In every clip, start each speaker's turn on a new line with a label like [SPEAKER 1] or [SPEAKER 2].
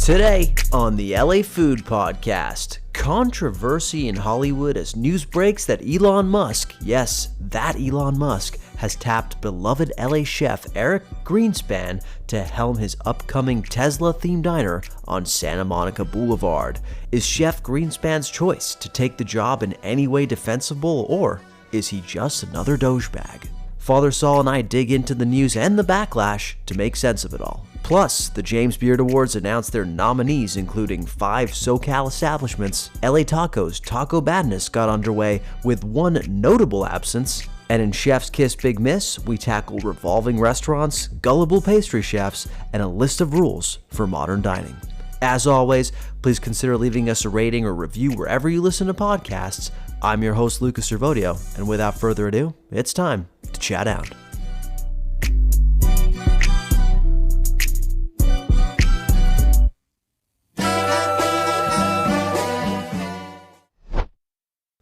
[SPEAKER 1] Today on the LA Food Podcast, controversy in Hollywood as news breaks that Elon Musk, yes, that Elon Musk, has tapped beloved LA chef Eric Greenspan to helm his upcoming Tesla-themed diner on Santa Monica Boulevard. Is Chef Greenspan's choice to take the job in any way defensible, or is he just another DOGE bag? Father Sal and I dig into the news and the backlash to make sense of it all. Plus, the James Beard Awards announced their nominees, including 5 SoCal establishments. LA Tacos Taco Badness got underway with one notable absence. And in Chef's Kiss Big Miss, we tackle revolving restaurants, gullible pastry chefs, and a list of rules for modern dining. As always, please consider leaving us a rating or review wherever you listen to podcasts. I'm your host, Lucas Servodio, and without further ado, it's time to chat out.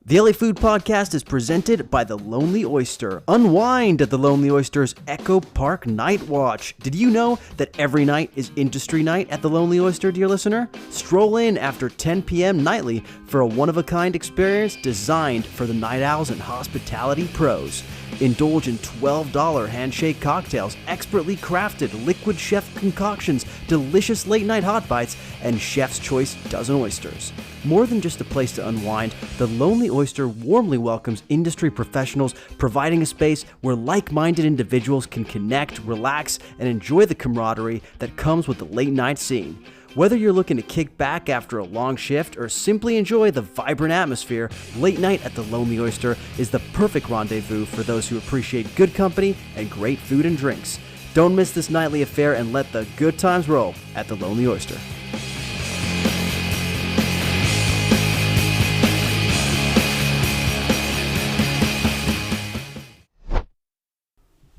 [SPEAKER 1] The LA Food Podcast is presented by The Lonely Oyster. Unwind at The Lonely Oyster's Echo Park Night Watch. Did you know that every night is industry night at The Lonely Oyster, dear listener? Stroll in after 10 p.m. nightly for a one-of-a-kind experience designed for the night owls and hospitality pros. Indulge in $12 handshake cocktails, expertly crafted liquid chef concoctions, delicious late-night hot bites, and chef's choice dozen oysters. More than just a place to unwind, The Lonely Oyster warmly welcomes industry professionals, providing a space where like-minded individuals can connect, relax, and enjoy the camaraderie that comes with the late-night scene. Whether you're looking to kick back after a long shift or simply enjoy the vibrant atmosphere, late night at The Lonely Oyster is the perfect rendezvous for those who appreciate good company and great food and drinks. Don't miss this nightly affair and let the good times roll at The Lonely Oyster.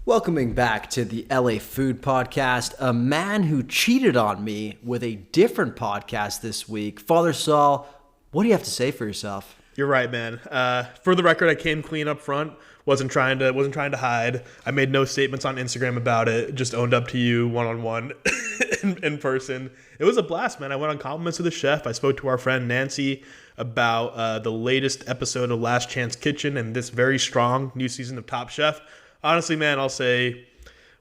[SPEAKER 1] Welcoming back to the LA Food Podcast, a man who cheated on me with a different podcast this week. Father Sal, what do you have to say for yourself?
[SPEAKER 2] You're right, man. For the record, I came clean up front. Wasn't trying to hide. I made no statements on Instagram about it. Just owned up to you one-on-one in person. It was a blast, man. I went on compliments to the chef. I spoke to our friend Nancy about the latest episode of Last Chance Kitchen and this very strong new season of Top Chef. Honestly, man, I'll say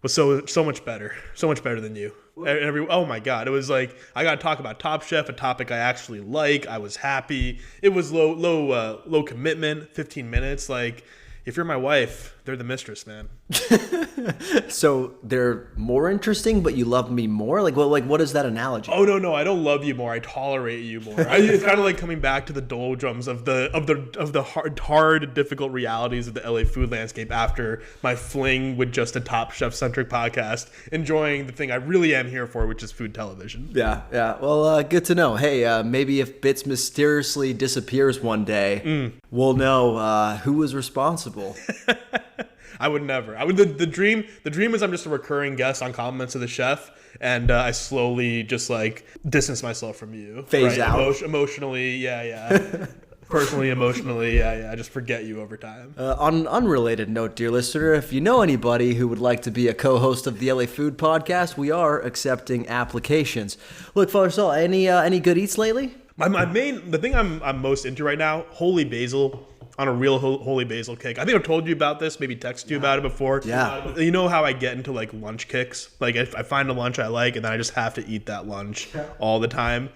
[SPEAKER 2] was so much better than you. Oh my God, it was like I got to talk about Top Chef, a topic I actually like. I was happy. It was low commitment, 15 minutes. Like if you're my wife, they're the mistress, man.
[SPEAKER 1] So they're more interesting, but you love me more? Like what is that analogy?
[SPEAKER 2] Oh no, I don't love you more. I tolerate you more. It's kind of like coming back to the doldrums of the hard, difficult realities of the LA food landscape after my fling with just a Top Chef centric podcast, enjoying the thing I really am here for, which is food television.
[SPEAKER 1] Yeah. Well, good to know. Hey, maybe if Bits mysteriously disappears one day, we'll know who was responsible.
[SPEAKER 2] I would never. The dream is I'm just a recurring guest on Compliments of the Chef, and I slowly just like distance myself from you.
[SPEAKER 1] Phase out.
[SPEAKER 2] Emotionally, yeah. Personally, emotionally, yeah. I just forget you over time.
[SPEAKER 1] On an unrelated note, dear listener, if you know anybody who would like to be a co-host of the LA Food Podcast, we are accepting applications. Look, Father Sal, any good eats lately?
[SPEAKER 2] The thing I'm most into right now, holy basil. On a real holy basil kick. I think I've told you about this, maybe texted you about it before.
[SPEAKER 1] Yeah.
[SPEAKER 2] You know how I get into like lunch kicks? Like if I find a lunch I like and then I just have to eat that lunch all the time.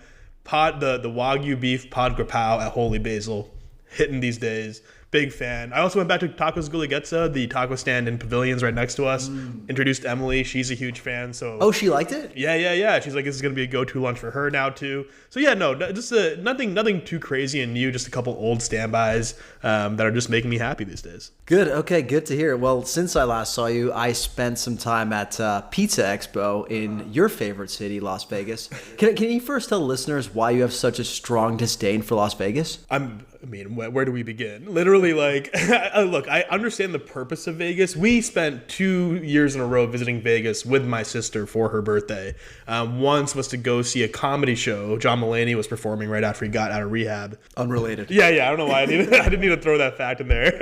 [SPEAKER 2] The Wagyu beef pod grapau at holy basil, hitting these days. Big fan. I also went back to Tacos Guelaguetza, the taco stand in Pavilions right next to us. Introduced Emily. She's a huge fan. So.
[SPEAKER 1] Oh, she liked it?
[SPEAKER 2] Yeah. She's like, this is going to be a go-to lunch for her now, too. So, yeah, no, just nothing too crazy and new. Just a couple old standbys that are just making me happy these days.
[SPEAKER 1] Good. Okay, good to hear. Well, since I last saw you, I spent some time at Pizza Expo in your favorite city, Las Vegas. Can you first tell listeners why you have such a strong disdain for Las Vegas?
[SPEAKER 2] Where do we begin? Literally, like, look, I understand the purpose of Vegas. We spent 2 years in a row visiting Vegas with my sister for her birthday. Once was to go see a comedy show. John Mulaney was performing right after he got out of rehab.
[SPEAKER 1] Unrelated.
[SPEAKER 2] Yeah. I don't know why I didn't need to throw that fact in there.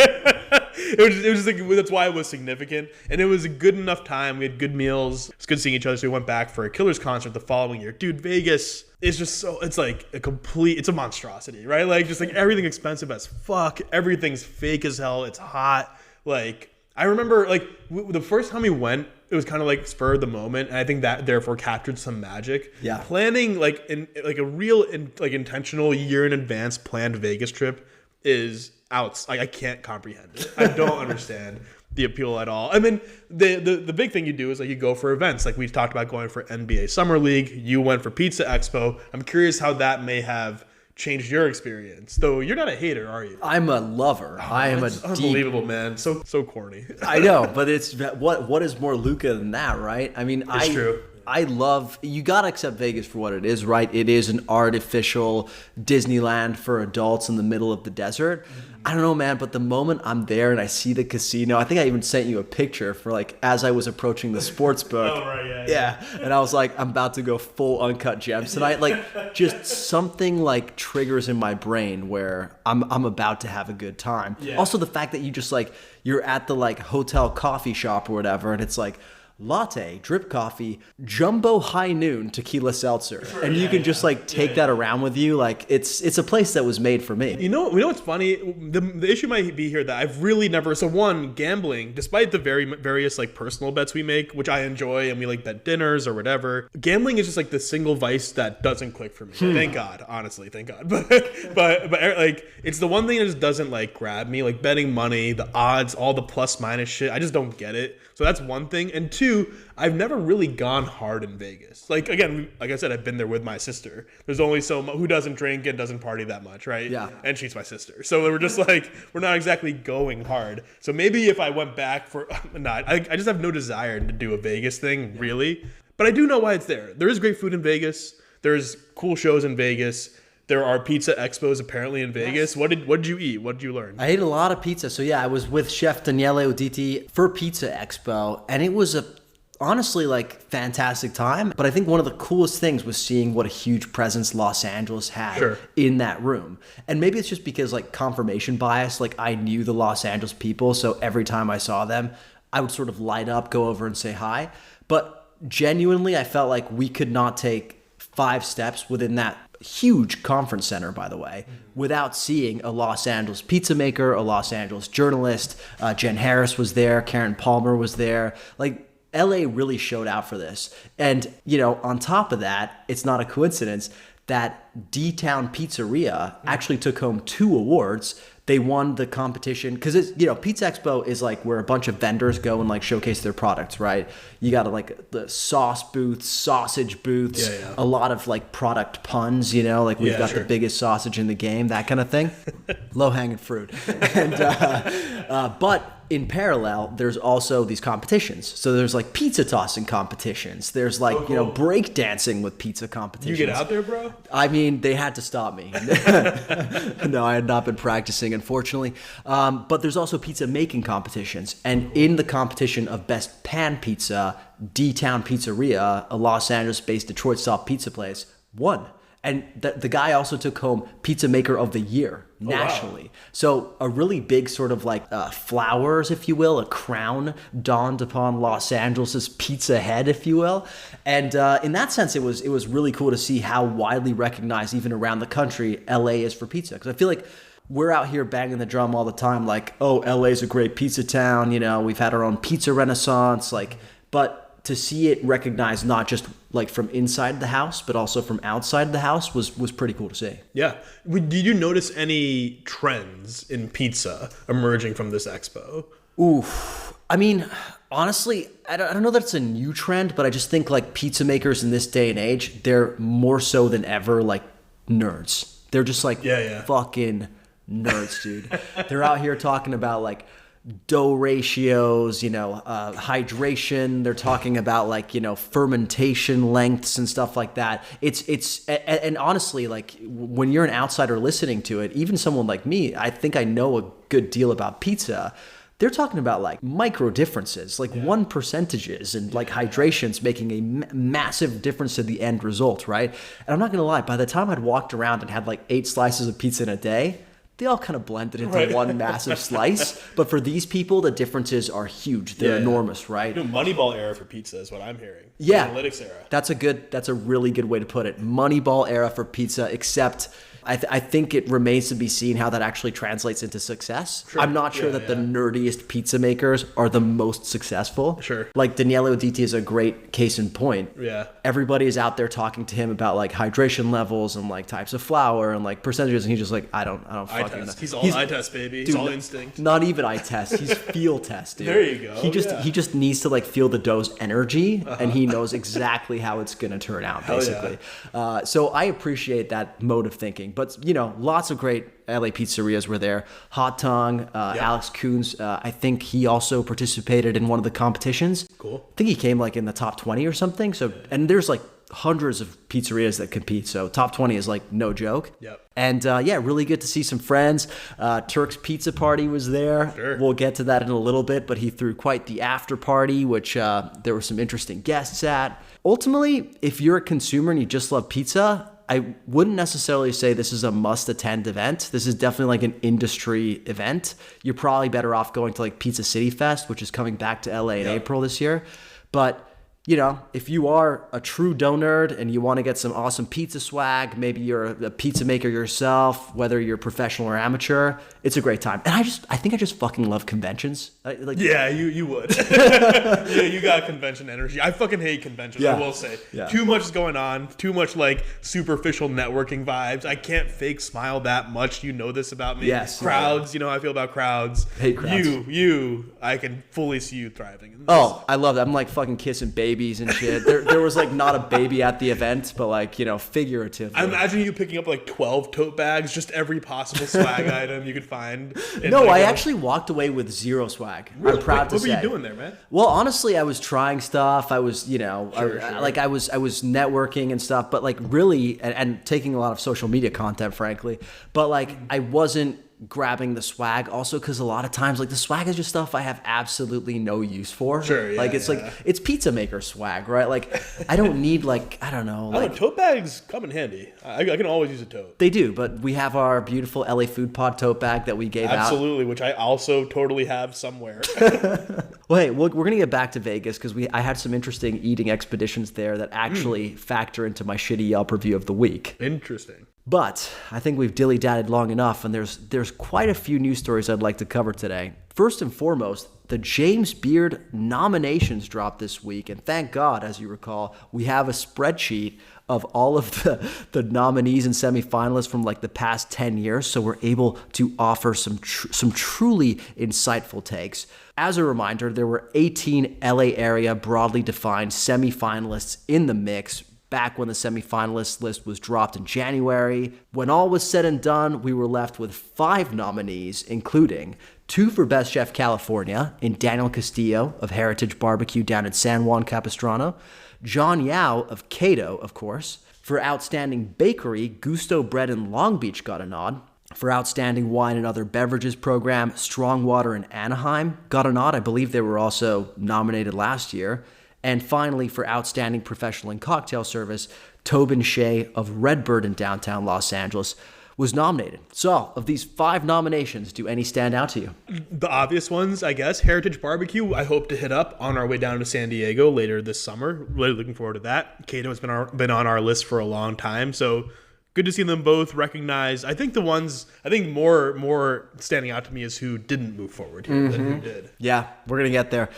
[SPEAKER 2] it was just like, that's why it was significant, and it was a good enough time. We had good meals. It's good seeing each other. So we went back for a Killers concert the following year. Dude, Vegas is just so, it's like it's a monstrosity, right? Like just like everything expensive as fuck. Everything's fake as hell. It's hot. Like I remember like the first time we went, it was kind of like spur of the moment, and I think that therefore captured some magic.
[SPEAKER 1] Yeah.
[SPEAKER 2] Planning like in like a real intentional year in advance planned Vegas trip is out. Like I can't comprehend it. I don't understand the appeal at all. I mean, the big thing you do is like you go for events. Like we talked about going for NBA Summer League. You went for Pizza Expo. I'm curious how that may have changed your experience. Though you're not a hater, are you?
[SPEAKER 1] I'm a lover. I am
[SPEAKER 2] unbelievable, man. So corny.
[SPEAKER 1] I know, but it's what is more Luca than that, right? I mean,
[SPEAKER 2] it's true.
[SPEAKER 1] I love, you gotta accept Vegas for what it is, right? It is an artificial Disneyland for adults in the middle of the desert. I don't know, man, but the moment I'm there and I see the casino, I think I even sent you a picture for like as I was approaching the sports book.
[SPEAKER 2] Oh, right,
[SPEAKER 1] yeah. And I was like, I'm about to go full Uncut Gems tonight. Like just something like triggers in my brain where I'm about to have a good time.
[SPEAKER 2] Yeah.
[SPEAKER 1] Also the fact that you just like, you're at the like hotel coffee shop or whatever, and it's like, latte, drip coffee, jumbo high noon tequila seltzer, and you can just like take that around with you. Like it's a place that was made for me.
[SPEAKER 2] You know what's funny? The issue might be here that I've really never. So one, gambling, despite the various like personal bets we make, which I enjoy, and we like bet dinners or whatever. Gambling is just like the single vice that doesn't click for me. Thank God, honestly, thank God. But like it's the one thing that just doesn't like grab me. Like betting money, the odds, all the plus minus shit. I just don't get it. So that's one thing. And two, I've never really gone hard in Vegas. Like, again, like I said, I've been there with my sister. There's only so much, who doesn't drink and doesn't party that much, right?
[SPEAKER 1] Yeah.
[SPEAKER 2] And she's my sister. So we're just like, we're not exactly going hard. So maybe if I went back for, I just have no desire to do a Vegas thing, really. But I do know why it's there. There is great food in Vegas. There's cool shows in Vegas. There are pizza expos apparently in Vegas. What did you eat? What did you learn?
[SPEAKER 1] I ate a lot of pizza. So yeah, I was with Chef Daniele Uditi for Pizza Expo, and it was honestly like fantastic time. But I think one of the coolest things was seeing what a huge presence Los Angeles had in that room. And maybe it's just because like confirmation bias, like I knew the Los Angeles people, so every time I saw them, I would sort of light up, go over and say hi. But genuinely, I felt like we could not take 5 steps within that huge conference center, by the way, without seeing a Los Angeles pizza maker, a Los Angeles journalist. Jen Harris was there. Karen Palmer was there. Like, LA really showed out for this. And, you know, on top of that, it's not a coincidence that D-Town Pizzeria actually took home 2 awards. They won the competition because it's, you know, Pizza Expo is like where a bunch of vendors go and like showcase their products, right? You got like the sauce booths, sausage booths, a lot of like product puns, you know, like we've got the biggest sausage in the game, that kind of thing. Low hanging fruit. And, but in parallel, there's also these competitions. So there's like pizza tossing competitions. There's like, you know, break dancing with pizza competitions.
[SPEAKER 2] You get out there, bro?
[SPEAKER 1] I mean, they had to stop me. No, I had not been practicing, unfortunately. But there's also pizza making competitions. And in the competition of best pan pizza, D-Town Pizzeria, a Los Angeles-based Detroit-style pizza place, won. And the guy also took home Pizza Maker of the Year nationally. Wow. So a really big sort of like flowers, if you will, a crown dawned upon Los Angeles's pizza head, if you will. And in that sense, it was really cool to see how widely recognized, even around the country, LA is for pizza. Because I feel like we're out here banging the drum all the time, like, oh, LA's a great pizza town. You know, we've had our own pizza renaissance. Like, but to see it recognized not just like from inside the house, but also from outside the house was pretty cool to see. Yeah.
[SPEAKER 2] Did you notice any trends in pizza emerging from this expo?
[SPEAKER 1] Ooh, I mean, honestly, I don't know that it's a new trend, but I just think like pizza makers in this day and age, they're more so than ever like nerds. They're just like fucking nerds, dude. They're out here talking about like dough ratios, you know, hydration. They're talking about like, you know, fermentation lengths and stuff like that. And honestly, like when you're an outsider listening to it, even someone like me, I think I know a good deal about pizza. They're talking about like micro differences, like 1%, and like hydration's making a massive difference to the end result, right? And I'm not gonna lie, by the time I'd walked around and had like 8 slices of pizza in a day, they all kind of blended into one massive slice. But for these people, the differences are huge. They're enormous, right?
[SPEAKER 2] Moneyball era for pizza is what I'm hearing.
[SPEAKER 1] Yeah.
[SPEAKER 2] Analytics era.
[SPEAKER 1] That's a really good way to put it. Moneyball era for pizza, except I think it remains to be seen how that actually translates into success. Sure. I'm not sure that the nerdiest pizza makers are the most successful.
[SPEAKER 2] Sure.
[SPEAKER 1] Like Daniele Oditi is a great case in point.
[SPEAKER 2] Yeah.
[SPEAKER 1] Everybody is out there talking to him about like hydration levels and like types of flour and like percentages, and he's just like, I don't fucking know.
[SPEAKER 2] He's all eye test, baby. He's all instinct.
[SPEAKER 1] Not even eye test. He's feel test, dude.
[SPEAKER 2] There you go.
[SPEAKER 1] He just needs to like feel the dough's energy, and he knows exactly how it's gonna turn out, basically. So I appreciate that mode of thinking. But lots of great LA pizzerias were there. Hot Tongue, Alex Coons, I think he also participated in one of the competitions.
[SPEAKER 2] Cool.
[SPEAKER 1] I think he came like in the top 20 or something. So, and there's like hundreds of pizzerias that compete. So top 20 is like no joke.
[SPEAKER 2] Yep.
[SPEAKER 1] And really good to see some friends. Turk's Pizza Party was there.
[SPEAKER 2] Sure.
[SPEAKER 1] We'll get to that in a little bit, but he threw quite the after party, which there were some interesting guests at. Ultimately, if you're a consumer and you just love pizza, I wouldn't necessarily say this is a must-attend event. This is definitely like an industry event. You're probably better off going to like Pizza City Fest, which is coming back to LA in April this year. But if you are a true dough nerd and you want to get some awesome pizza swag, maybe you're a pizza maker yourself, whether you're professional or amateur, it's a great time. And I think I just fucking love conventions.
[SPEAKER 2] You would. Yeah, you got convention energy. I fucking hate conventions, I will say. Yeah. Too much is going on. Too much like superficial networking vibes. I can't fake smile that much. You know this about me.
[SPEAKER 1] Yes.
[SPEAKER 2] Crowds, you know how I feel about crowds.
[SPEAKER 1] Hate crowds.
[SPEAKER 2] I can fully see you thriving in this.
[SPEAKER 1] Oh, I love that. I'm like fucking kissing babies and shit. There was like not a baby at the event, but like, figuratively.
[SPEAKER 2] I imagine you picking up like 12 tote bags, just every possible swag item you could find.
[SPEAKER 1] No, I actually walked away with zero swag.
[SPEAKER 2] Really?
[SPEAKER 1] I'm proud to say.
[SPEAKER 2] What were you doing there, man?
[SPEAKER 1] Well, honestly, I was trying stuff. I was,
[SPEAKER 2] Sure.
[SPEAKER 1] I was networking and stuff, but like really, and taking a lot of social media content, frankly, but like I wasn't grabbing the swag also because a lot of times like the swag is just stuff I have absolutely no use for.
[SPEAKER 2] Sure, yeah,
[SPEAKER 1] like it's like it's pizza maker swag, right? Like I don't need like I don't know. Like
[SPEAKER 2] tote bags come in handy. I can always use a tote.
[SPEAKER 1] They do, but we have our beautiful LA Food Pod tote bag that we gave out.
[SPEAKER 2] Absolutely, which I also totally have somewhere.
[SPEAKER 1] Well, hey, we're gonna get back to Vegas because I had some interesting eating expeditions there that actually factor into my shitty Yelp review of the week.
[SPEAKER 2] Interesting.
[SPEAKER 1] But I think we've dilly-dallied long enough, and there's quite a few news stories I'd like to cover today. First and foremost, the James Beard nominations dropped this week, and thank God, as you recall, we have a spreadsheet of all of the nominees and semifinalists from like the past 10 years, so we're able to offer some truly insightful takes. As a reminder, there were 18 LA area broadly defined semifinalists in the mix back when the semifinalist list was dropped in January. When all was said and done, we were left with 5 nominees, including 2 for Best Chef California in Daniel Castillo of Heritage Barbecue down in San Juan Capistrano, John Yao of Cato, of course. For Outstanding Bakery, Gusto Bread in Long Beach got a nod. For Outstanding Wine and Other Beverages program, Strong Water in Anaheim got a nod. I believe they were also nominated last year. And finally, for Outstanding Professional in Cocktail Service, Tobin Shea of Redbird in downtown Los Angeles was nominated. So, of these 5 nominations, do any stand out to you?
[SPEAKER 2] The obvious ones, I guess. Heritage Barbecue, I hope to hit up on our way down to San Diego later this summer. Really looking forward to that. Cato has been on our list for a long time, so good to see them both recognized. I think more standing out to me is who didn't move forward here than who did.
[SPEAKER 1] Yeah, we're going to get there.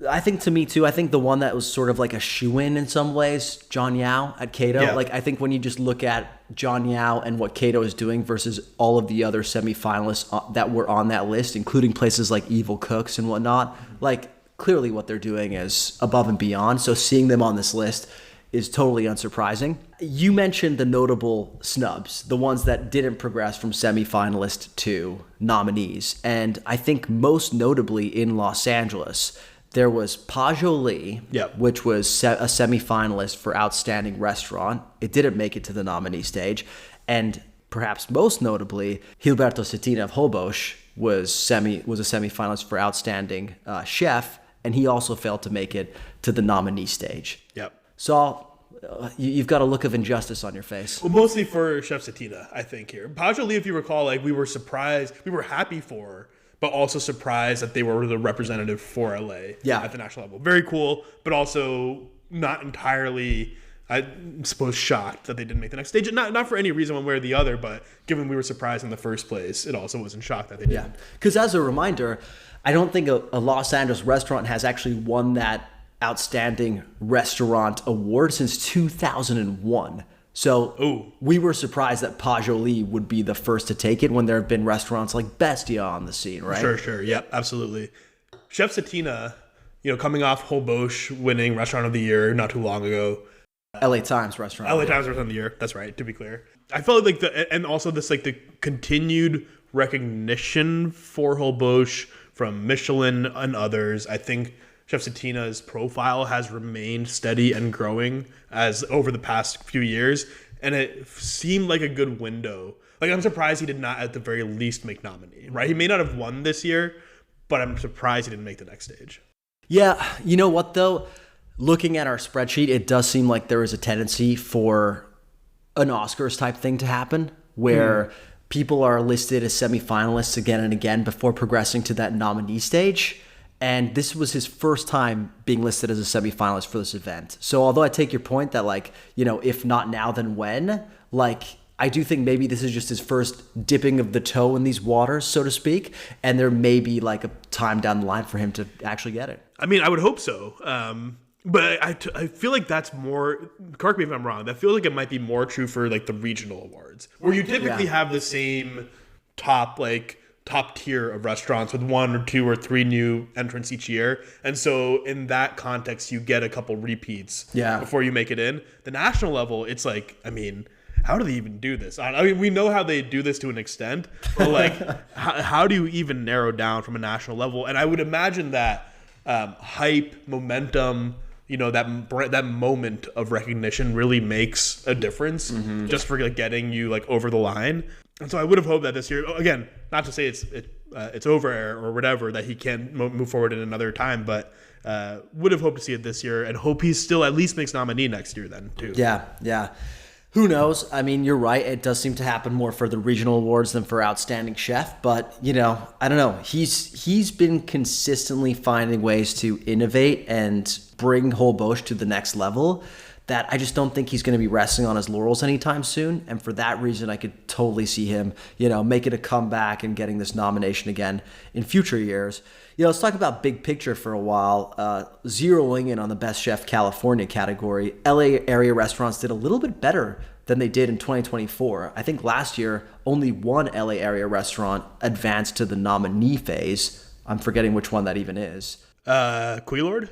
[SPEAKER 1] I think to me too, I think the one that was sort of like a shoo-in in some ways, John Yao at Cato.
[SPEAKER 2] Yeah.
[SPEAKER 1] Like I think when you just look at John Yao and what Cato is doing versus all of the other semifinalists that were on that list, including places like Evil Cooks and whatnot, like clearly what they're doing is above and beyond. So seeing them on this list is totally unsurprising. You mentioned the notable snubs, the ones that didn't progress from semifinalist to nominees. And I think most notably in Los Angeles, there was Pajo Lee, which was a semifinalist for Outstanding Restaurant. It didn't make it to the nominee stage. And perhaps most notably, Gilberto Cetina of Holbox was a semifinalist for Outstanding Chef, and he also failed to make it to the nominee stage.
[SPEAKER 2] Yep.
[SPEAKER 1] So you've got a look of injustice on your face.
[SPEAKER 2] Well, mostly for Chef Satina, I think here. Pajoli, if you recall, like we were surprised, we were happy for, but also surprised that they were the representative for LA at the national level. Very cool, but also not entirely, I suppose, shocked that they didn't make the next stage. Not for any reason one way or the other, but given we were surprised in the first place, it also wasn't shocked that they didn't.
[SPEAKER 1] Yeah, because as a reminder, I don't think a Los Angeles restaurant has actually won that Outstanding Restaurant Award since 2001. So we were surprised that Pajoli would be the first to take it when there have been restaurants like Bestia on the scene, right?
[SPEAKER 2] Sure. Yep, absolutely. Chef Satina, coming off Holbox winning Restaurant of the Year not too long ago.
[SPEAKER 1] LA Times Restaurant.
[SPEAKER 2] LA Times Restaurant of the Year. That's right, to be clear. I felt like and also this like the continued recognition for Holbox from Michelin and others. I think Chef Satina's profile has remained steady and growing as over the past few years, and it seemed like a good window. Like, I'm surprised he did not at the very least make nominee, right? He may not have won this year, but I'm surprised he didn't make the next stage.
[SPEAKER 1] Yeah, you know what though? Looking at our spreadsheet, it does seem like there is a tendency for an Oscars type thing to happen where people are listed as semifinalists again and again before progressing to that nominee stage. And this was his first time being listed as a semifinalist for this event. So although I take your point that like, if not now, then when? Like, I do think maybe this is just his first dipping of the toe in these waters, so to speak. And there may be like a time down the line for him to actually get it.
[SPEAKER 2] I mean, I would hope so. But I feel like that's more, correct me if I'm wrong, that feels like it might be more true for like the regional awards, where you typically have the same top tier of restaurants with 1 or 2 or 3 new entrants each year. And so in that context, you get a couple repeats before you make it in. The national level, it's like, I mean, how do they even do this? I mean, we know how they do this to an extent, but like, how do you even narrow down from a national level? And I would imagine that hype, momentum, that moment of recognition really makes a difference just for like getting you like over the line. And so I would have hoped that this year, again, not to say it's over or whatever, that he can move forward in another time, but would have hoped to see it this year and hope he still at least makes nominee next year then too.
[SPEAKER 1] Yeah. Who knows? I mean, you're right. It does seem to happen more for the regional awards than for Outstanding Chef. But, I don't know. He's been consistently finding ways to innovate and bring Holbox to the next level that I just don't think he's going to be resting on his laurels anytime soon. And for that reason, I could totally see him, making a comeback and getting this nomination again in future years. Let's talk about big picture for a while. Zeroing in on the Best Chef California category, LA area restaurants did a little bit better than they did in 2024. I think last year, only one LA area restaurant advanced to the nominee phase. I'm forgetting which one that even is.
[SPEAKER 2] Couillard?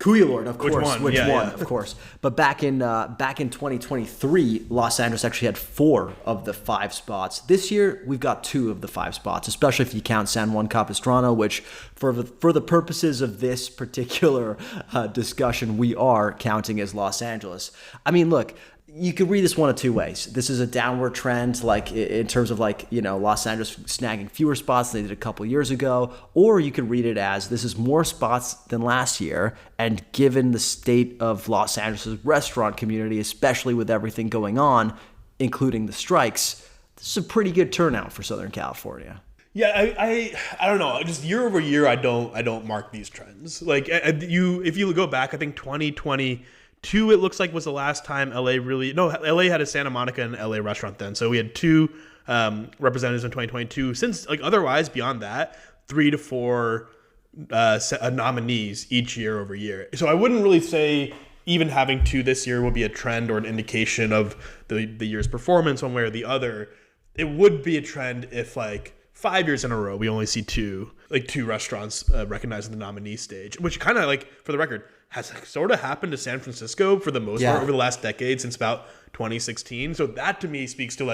[SPEAKER 1] Couillard, of course.
[SPEAKER 2] Which one?
[SPEAKER 1] Of course. But back in 2023, Los Angeles actually had 4 of the 5 spots. This year, we've got 2 of the 5 spots, especially if you count San Juan Capistrano, which for the purposes of this particular discussion, we are counting as Los Angeles. I mean, look, you could read this one of 2 ways. This is a downward trend, like in terms of Los Angeles snagging fewer spots than they did a couple years ago, or you could read it as this is more spots than last year. And given the state of Los Angeles' restaurant community, especially with everything going on, including the strikes, this is a pretty good turnout for Southern California.
[SPEAKER 2] Yeah, I don't know. Just year over year, I don't mark these trends. Like if you go back, I think 2022, it looks like was the last time LA had a Santa Monica and LA restaurant then. So we had 2 representatives in 2022. Since otherwise beyond that, 3 to 4 nominees each year over year. So I wouldn't really say even having 2 this year will be a trend or an indication of the year's performance one way or the other. It would be a trend if 5 years in a row we only see 2 restaurants recognized in the nominee stage, which kind of for the record has sort of happened to San Francisco for the most part over the last decade since about 2016. So that to me speaks to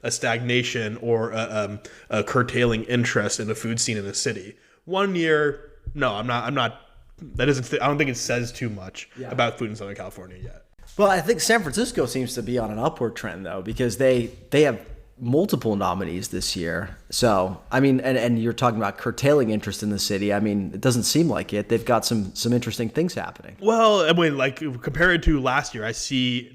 [SPEAKER 2] a stagnation or a curtailing interest in the food scene in the city. 1 year, no, I'm not. That isn't. I don't think it says too much about food in Southern California yet.
[SPEAKER 1] Well, I think San Francisco seems to be on an upward trend though, because they have multiple nominees this year. So, I mean, and you're talking about curtailing interest in the city. I mean, it doesn't seem like it. They've got some interesting things happening.
[SPEAKER 2] Well, I mean, like compared to last year, I see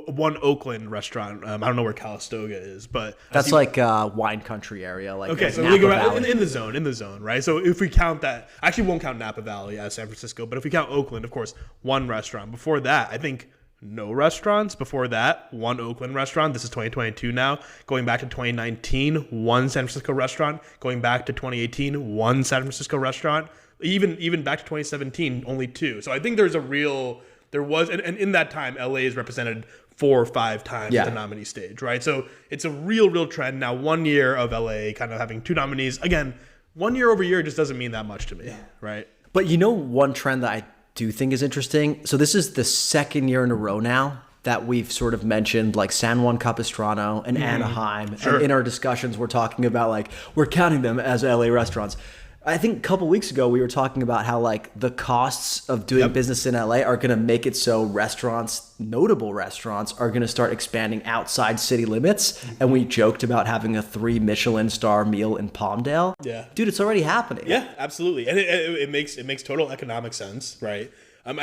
[SPEAKER 2] one Oakland restaurant. I don't know where Calistoga is, but
[SPEAKER 1] that's like wine country area. Like
[SPEAKER 2] okay, so
[SPEAKER 1] Napa
[SPEAKER 2] we go
[SPEAKER 1] Valley.
[SPEAKER 2] in the zone, right? So if we count that, I actually won't count Napa Valley as San Francisco, but if we count Oakland, of course, one restaurant. Before that, I think no restaurants. Before that, one Oakland restaurant. This is 2022 now. Going back to 2019, one San Francisco restaurant. Going back to 2018, one San Francisco restaurant. Even back to 2017, only two. So I think there was, and in that time, LA is represented 4 or 5 times at the nominee stage, right? So it's a real trend. Now, 1 year of LA kind of having 2 nominees. Again, 1 year over year just doesn't mean that much to me, right?
[SPEAKER 1] But you know one trend that I do think is interesting? So this is the second year in a row now that we've sort of mentioned like San Juan Capistrano and Anaheim.
[SPEAKER 2] Sure.
[SPEAKER 1] And in our discussions, we're talking about like, we're counting them as LA restaurants. I think a couple weeks ago, we were talking about how like the costs of doing business in LA are going to make it so restaurants, notable restaurants, are going to start expanding outside city limits. And we joked about having a 3 Michelin star meal in Palmdale.
[SPEAKER 2] Yeah.
[SPEAKER 1] Dude, it's already happening.
[SPEAKER 2] Yeah, absolutely. And it makes total economic sense, right? And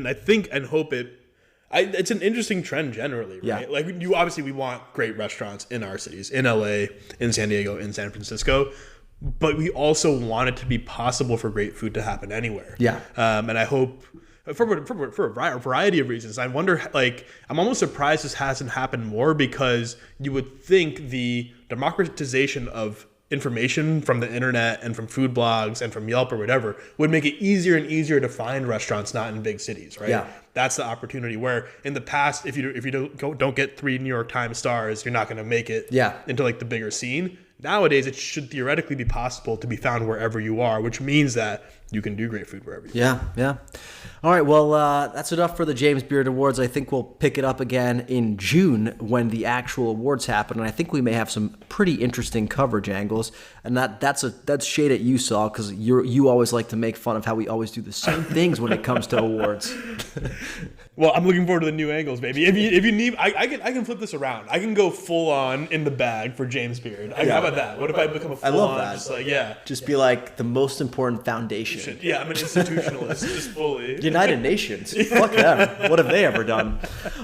[SPEAKER 2] I think and hope it's an interesting trend generally, right?
[SPEAKER 1] Yeah.
[SPEAKER 2] Like we want great restaurants in our cities, in LA, in San Diego, in San Francisco. But we also want it to be possible for great food to happen anywhere. Yeah. And I hope for a variety of reasons. I wonder, like, I'm almost surprised this hasn't happened more, because you would think the democratization of information from the internet and from food blogs and from Yelp or whatever would make it easier and easier to find restaurants not in big cities, right? Yeah. That's the opportunity where in the past, if you don't get 3 New York Times stars, you're not going to make it into like the bigger scene. Nowadays, it should theoretically be possible to be found wherever you are, which means that you can do great food wherever you are.
[SPEAKER 1] Yeah. All right, well, that's enough for the James Beard Awards. I think we'll pick it up again in June when the actual awards happen, and I think we may have some pretty interesting coverage angles. And that's shade at you, Saul, because you always like to make fun of how we always do the same things when it comes to awards.
[SPEAKER 2] Well, I'm looking forward to the new angles, baby. If you need, I can flip this around. I can go full on in the bag for James Beard. How about that? What if I become a full on? I love that.
[SPEAKER 1] Just be like the most important foundation.
[SPEAKER 2] Yeah, I'm an institutionalist, just fully.
[SPEAKER 1] United Nations. Fuck them. What have they ever done?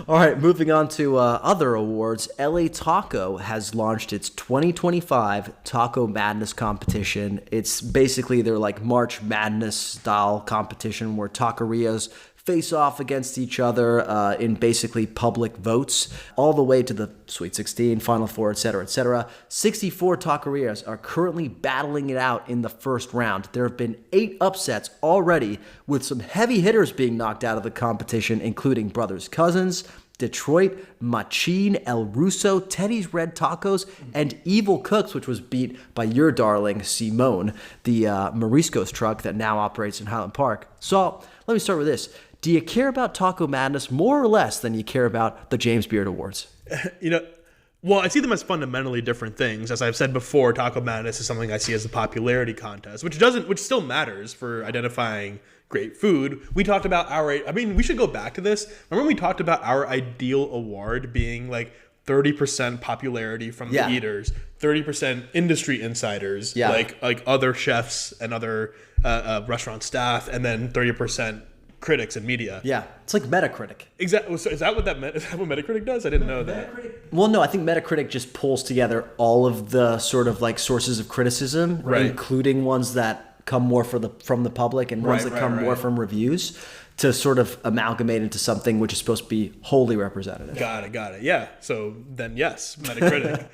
[SPEAKER 1] All right, moving on to other awards. LA Taco has launched its 2025 Taco Madness competition. It's basically their like March Madness style competition where taquerias face off against each other in basically public votes, all the way to the Sweet 16, Final Four, etc., etc. 64 taquerias are currently battling it out in the first round. There have been 8 upsets already, with some heavy hitters being knocked out of the competition, including Brothers Cousins, Detroit, Machine, El Russo, Teddy's Red Tacos, and Evil Cooks, which was beat by your darling Simone, the Morisco's truck that now operates in Highland Park. So let me start with this. Do you care about Taco Madness more or less than you care about the James Beard Awards?
[SPEAKER 2] Well, I see them as fundamentally different things. As I've said before, Taco Madness is something I see as a popularity contest, which still matters for identifying great food. We talked about we should go back to this. Remember when we talked about our ideal award being like 30% popularity from the eaters, 30% industry insiders, like other chefs and other restaurant staff, and then 30% critics and media.
[SPEAKER 1] Yeah, it's like Metacritic.
[SPEAKER 2] Exactly. So is that what Metacritic does? I didn't know that.
[SPEAKER 1] Well, no, I think Metacritic just pulls together all of the sort of like sources of criticism, including ones that come more from the public and ones that come more from reviews, to sort of amalgamate into something which is supposed to be wholly representative.
[SPEAKER 2] Got it. Yeah. So then yes, Metacritic.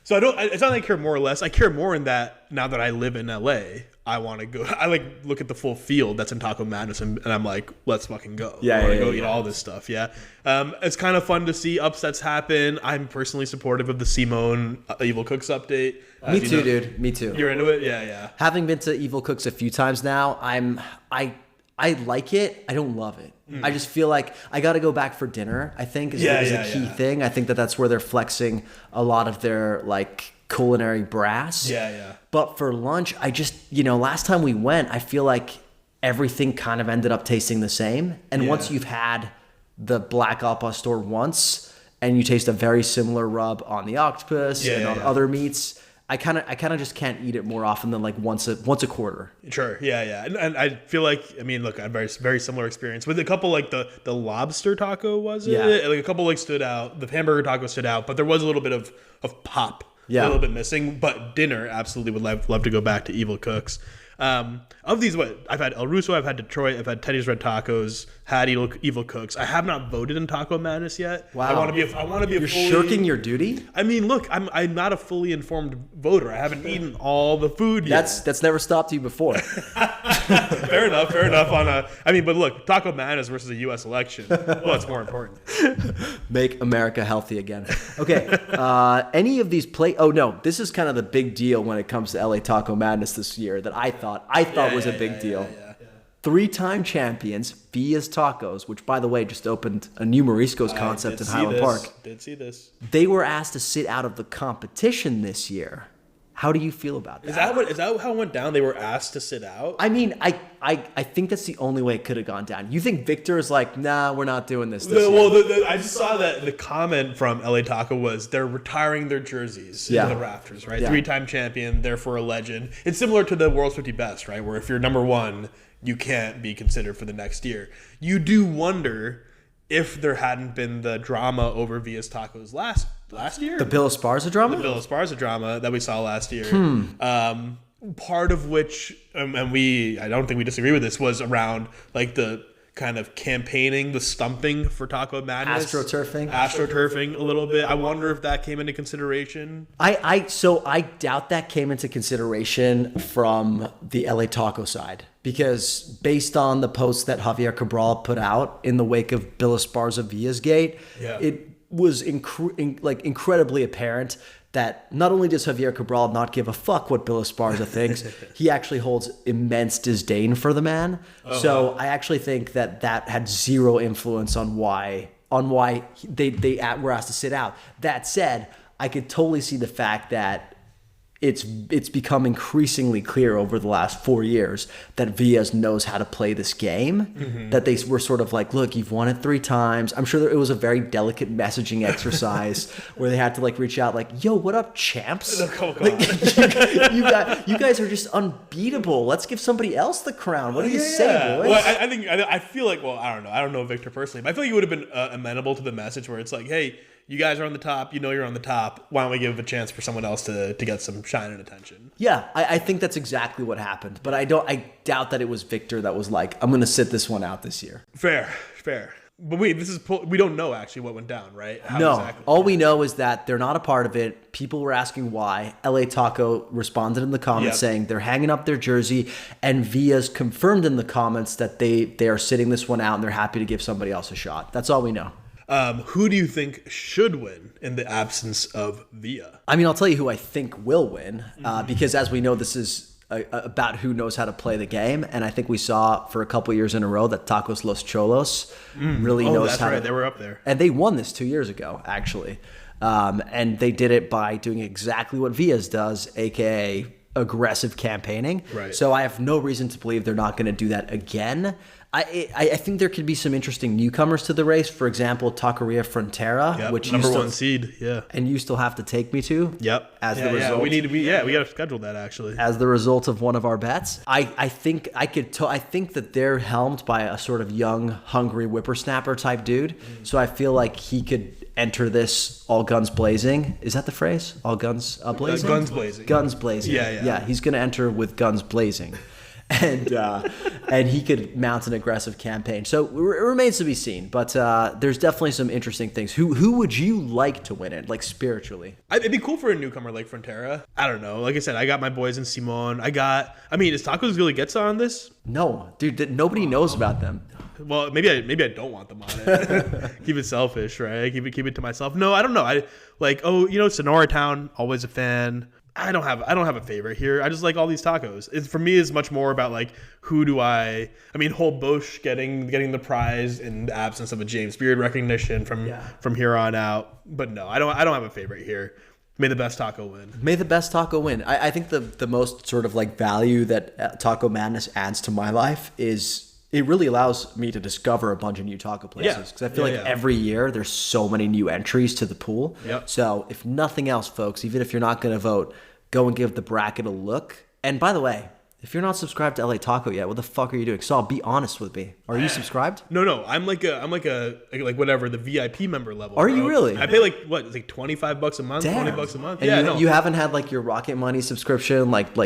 [SPEAKER 2] So it's not like I care more or less. I care more in that now that I live in LA, I want to go. I look at the full field that's in Taco Madness, and I'm like, let's fucking go. I want to go eat all this stuff. Yeah. It's kind of fun to see upsets happen. I'm personally supportive of the Simone Evil Cooks update.
[SPEAKER 1] Me too, dude. Me too.
[SPEAKER 2] You're into it? Yeah.
[SPEAKER 1] Having been to Evil Cooks a few times now, I like it. I don't love it. I just feel like I got to go back for dinner, I think, is a key thing. I think that's where they're flexing a lot of their like culinary brass. Yeah. But for lunch, I just, last time we went, I feel like everything kind of ended up tasting the same. And once you've had the Black Al Pastor once, and you taste a very similar rub on the octopus and on
[SPEAKER 2] yeah.
[SPEAKER 1] other meats, I kind of just can't eat it more often than like once a quarter.
[SPEAKER 2] Sure. Yeah. And I feel like, I mean, look, I have very, very similar experience with a couple, like the lobster taco, was it?
[SPEAKER 1] Yeah.
[SPEAKER 2] Like a couple like stood out. The hamburger taco stood out, but there was a little bit of pop.
[SPEAKER 1] Yeah.
[SPEAKER 2] A little bit missing. But dinner, absolutely would love to go back to Evil Cooks. Of these, I've had El Russo, I've had Detroit, I've had Teddy's Red Tacos, had Evil Cooks. I have not voted in Taco Madness yet.
[SPEAKER 1] Wow.
[SPEAKER 2] I want to be.
[SPEAKER 1] You're shirking your duty?
[SPEAKER 2] I mean, look, I'm not a fully informed voter. I haven't etten all the food yet.
[SPEAKER 1] That's never stopped you before.
[SPEAKER 2] Fair enough. But look, Taco Madness versus a U.S. election. What's more important?
[SPEAKER 1] Make America healthy again. Okay. Any of these Oh no, this is kind of the big deal when it comes to LA Taco Madness this year that I thought was a big deal.
[SPEAKER 2] Yeah.
[SPEAKER 1] 3-time champions, Via's Tacos, which by the way just opened a new Marisco's concept in Highland Park.
[SPEAKER 2] Did see this.
[SPEAKER 1] They were asked to sit out of the competition this year. How do you feel about that?
[SPEAKER 2] Is that how it went down? They were asked to sit out?
[SPEAKER 1] I mean, I think that's the only way it could have gone down. You think Victor is like, nah, we're not doing this year.
[SPEAKER 2] Well, I just saw that the comment from LA Taco was they're retiring their jerseys into the rafters, right?
[SPEAKER 1] Yeah.
[SPEAKER 2] 3-time champion, therefore a legend. It's similar to the World's 50 Best, right? Where if you're number one, you can't be considered for the next year. You do wonder if there hadn't been the drama over Via's Tacos last year.
[SPEAKER 1] The Bill Esparza drama?
[SPEAKER 2] The Bill Esparza drama that we saw last year. Part of which, and I don't think we disagree with this, was around like the kind of campaigning, the stumping for Taco Madness. Astroturfing a little bit. I wonder if that came into consideration.
[SPEAKER 1] So I doubt that came into consideration from the LA Taco side, because based on the post that Javier Cabral put out in the wake of Bill Esparza Villa's Gate, it was incredibly apparent that not only does Javier Cabral not give a fuck what Bill Esparza thinks, he actually holds immense disdain for the man. So I actually think that had zero influence on why they were asked to sit out. That said, I could totally see the fact that it's become increasingly clear over the last 4 years that Villas knows how to play this game. Mm-hmm. That they were sort of like, look, you've won it 3 times. I'm sure it was a very delicate messaging exercise where they had to like reach out like, yo, what up, champs? You guys are just unbeatable. Let's give somebody else the crown. What do you say, boys?
[SPEAKER 2] Well, I feel like, I don't know Victor personally, but I feel like you would have been amenable to the message where it's like, hey, you guys are on the top. You know you're on the top. Why don't we give a chance for someone else to get some shine and attention?
[SPEAKER 1] Yeah, I think that's exactly what happened. But I doubt that it was Victor that was like, I'm going to sit this one out this year.
[SPEAKER 2] Fair. But we don't know actually what went down, right?
[SPEAKER 1] All we know is that they're not a part of it. People were asking why. LA Taco responded in the comments saying they're hanging up their jersey, and Villa's confirmed in the comments that they are sitting this one out and they're happy to give somebody else a shot. That's all we know.
[SPEAKER 2] Who do you think should win in the absence of Villa?
[SPEAKER 1] I mean, I'll tell you who I think will win, because as we know, this is about who knows how to play the game. And I think we saw for a couple years in a row that Tacos Los Cholos really knows how to.
[SPEAKER 2] They were up there.
[SPEAKER 1] And they won this 2 years ago, actually. And they did it by doing exactly what Villas does, a.k.a. aggressive campaigning.
[SPEAKER 2] Right.
[SPEAKER 1] So I have no reason to believe they're not going to do that again. I think there could be some interesting newcomers to the race. For example, Taqueria Frontera, which
[SPEAKER 2] number 1 seed,
[SPEAKER 1] and you still have to take me to.
[SPEAKER 2] Yep.
[SPEAKER 1] As the result,
[SPEAKER 2] we got to schedule that actually.
[SPEAKER 1] As the result of one of our bets, I think that they're helmed by a sort of young, hungry whippersnapper type dude. So I feel like he could enter this all guns blazing. Is that the phrase? All guns blazing.
[SPEAKER 2] Guns blazing.
[SPEAKER 1] Guns blazing.
[SPEAKER 2] Yeah.
[SPEAKER 1] He's going to enter with guns blazing. And he could mount an aggressive campaign. So it remains to be seen. But there's definitely some interesting things. Who would you like to win it, like spiritually?
[SPEAKER 2] It'd be cool for a newcomer like Frontera. I don't know. Like I said, I got my boys in Simon. Is Tacos really gets on this?
[SPEAKER 1] No, dude. Nobody knows about them.
[SPEAKER 2] Well, maybe I don't want them on it. Keep it selfish, right? Keep it to myself. No, I don't know. Sonora Town, always a fan. I don't have a favorite here. I just like all these tacos. For me, it's much more about like Holbosch getting the prize in the absence of a James Beard recognition from here on out. But no, I don't have a favorite here. May the best taco win.
[SPEAKER 1] May the best taco win. I think the most sort of like value that Taco Madness adds to my life is it really allows me to discover a bunch of new taco places. Because I feel every year there's so many new entries to the pool.
[SPEAKER 2] Yep.
[SPEAKER 1] So if nothing else, folks, even if you're not going to vote, go and give the bracket a look. And by the way, if you're not subscribed to LA Taco yet, what the fuck are you doing? Saul, be honest with me. Are you subscribed?
[SPEAKER 2] No. I'm like whatever, the VIP member level.
[SPEAKER 1] Are you really?
[SPEAKER 2] I pay like it's like $25 a month,
[SPEAKER 1] Damn.
[SPEAKER 2] $20 a month.
[SPEAKER 1] And you haven't had like your Rocket Money subscription, like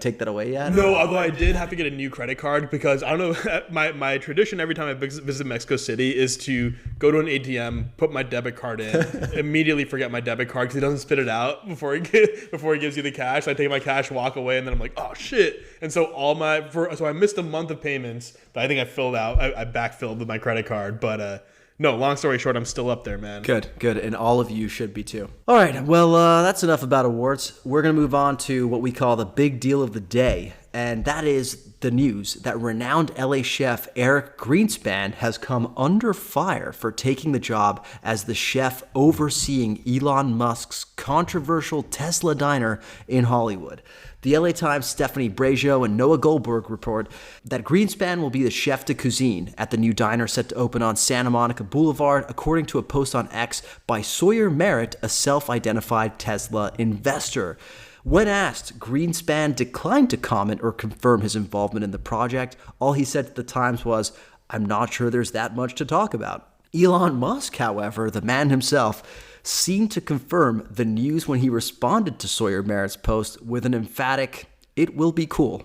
[SPEAKER 1] take that away yet?
[SPEAKER 2] No, although I did have to get a new credit card because I don't know. My tradition every time I visit Mexico City is to go to an ATM, put my debit card in, immediately forget my debit card because he doesn't spit it out before he gives you the cash. I take my cash, walk away, and then I'm like, oh shit. And so so I missed a month of payments, but I think I filled out. I backfilled with my credit card, but no. Long story short, I'm still up there, man.
[SPEAKER 1] Good, and all of you should be too. All right, well, that's enough about awards. We're gonna move on to what we call the big deal of the day, and that is the news that renowned LA chef Eric Greenspan has come under fire for taking the job as the chef overseeing Elon Musk's controversial Tesla diner in Hollywood. The LA Times' Stephanie Brageau and Noah Goldberg report that Greenspan will be the chef de cuisine at the new diner set to open on Santa Monica Boulevard, according to a post on X by Sawyer Merritt, a self-identified Tesla investor. When asked, Greenspan declined to comment or confirm his involvement in the project. All he said to the Times was, "I'm not sure there's that much to talk about." Elon Musk, however, the man himself, seemed to confirm the news when he responded to Sawyer Merritt's post with an emphatic, "It will be cool."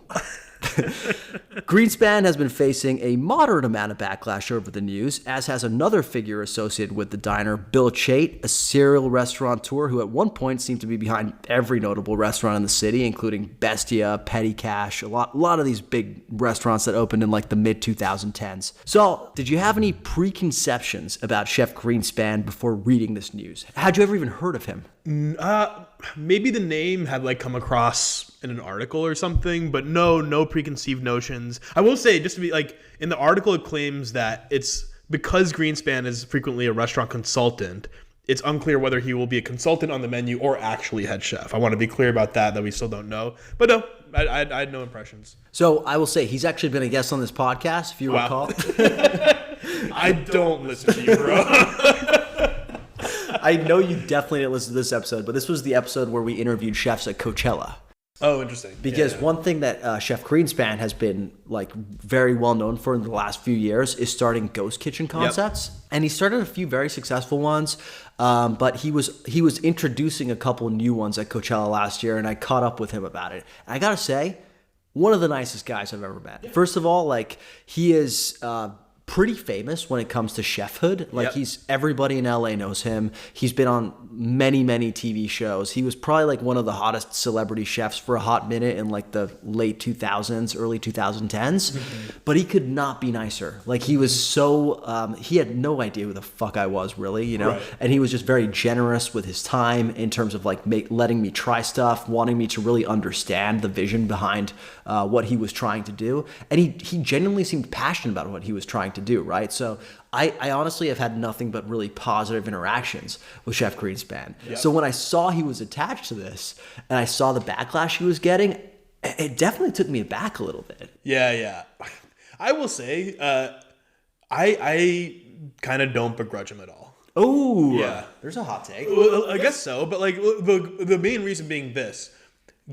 [SPEAKER 1] Greenspan has been facing a moderate amount of backlash over the news, as has another figure associated with the diner, Bill Chait, a serial restaurateur who at one point seemed to be behind every notable restaurant in the city, including Bestia, Petty Cash, a lot of these big restaurants that opened in like the mid-2010s. So, did you have any preconceptions about Chef Greenspan before reading this news? Had you ever even heard of him?
[SPEAKER 2] Maybe the name had like come across in an article or something, but no preconceived notions. I will say, just to be like, in the article it claims that it's because Greenspan is frequently a restaurant consultant, it's unclear whether he will be a consultant on the menu or actually head chef. I want to be clear about that we still don't know. But no, I had no impressions.
[SPEAKER 1] So I will say, he's actually been a guest on this podcast, if you recall.
[SPEAKER 2] I don't listen to you, bro.
[SPEAKER 1] I know you definitely didn't listen to this episode, but this was the episode where we interviewed chefs at Coachella.
[SPEAKER 2] Oh, interesting.
[SPEAKER 1] Because one thing that Chef Greenspan has been like very well known for in the last few years is starting ghost kitchen concepts. Yep. And he started a few very successful ones, but he was introducing a couple new ones at Coachella last year, and I caught up with him about it. And I gotta say, one of the nicest guys I've ever met. Yeah. First of all, like, he is pretty famous when it comes to chefhood. Like, everybody in LA knows him. He's been on many TV shows. He was probably like one of the hottest celebrity chefs for a hot minute in like the late 2000s, early 2010s. Mm-hmm. But he could not be nicer. Like, he was so he had no idea who the fuck I was, really, you know. Right. And he was just very generous with his time in terms of like letting me try stuff, wanting me to really understand the vision behind what he was trying to do. And he genuinely seemed passionate about what he was trying to do, right? So I honestly have had nothing but really positive interactions with Chef Greenspan. Yep. So when I saw he was attached to this and I saw the backlash he was getting, it definitely took me aback a little bit.
[SPEAKER 2] Yeah. I will say, I kind of don't begrudge him at all.
[SPEAKER 1] Oh,
[SPEAKER 2] yeah.
[SPEAKER 1] There's a hot take.
[SPEAKER 2] Well, I guess so, but like the main reason being this.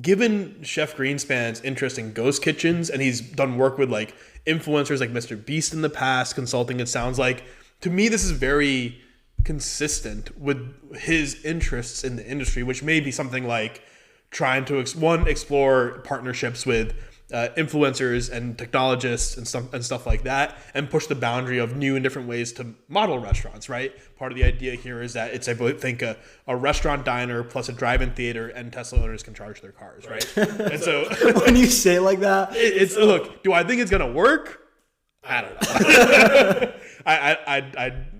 [SPEAKER 2] Given Chef Greenspan's interest in ghost kitchens, and he's done work with like influencers like Mr. Beast in the past, consulting, it sounds like, to me this is very consistent with his interests in the industry, which may be something like trying to explore partnerships with influencers and technologists and stuff like that, and push the boundary of new and different ways to model restaurants, right? Part of the idea here is that it's, I think, a restaurant diner plus a drive-in theater, and Tesla owners can charge their cars, right? And so
[SPEAKER 1] when you say it like that,
[SPEAKER 2] it's look, do I think it's gonna work? I don't know.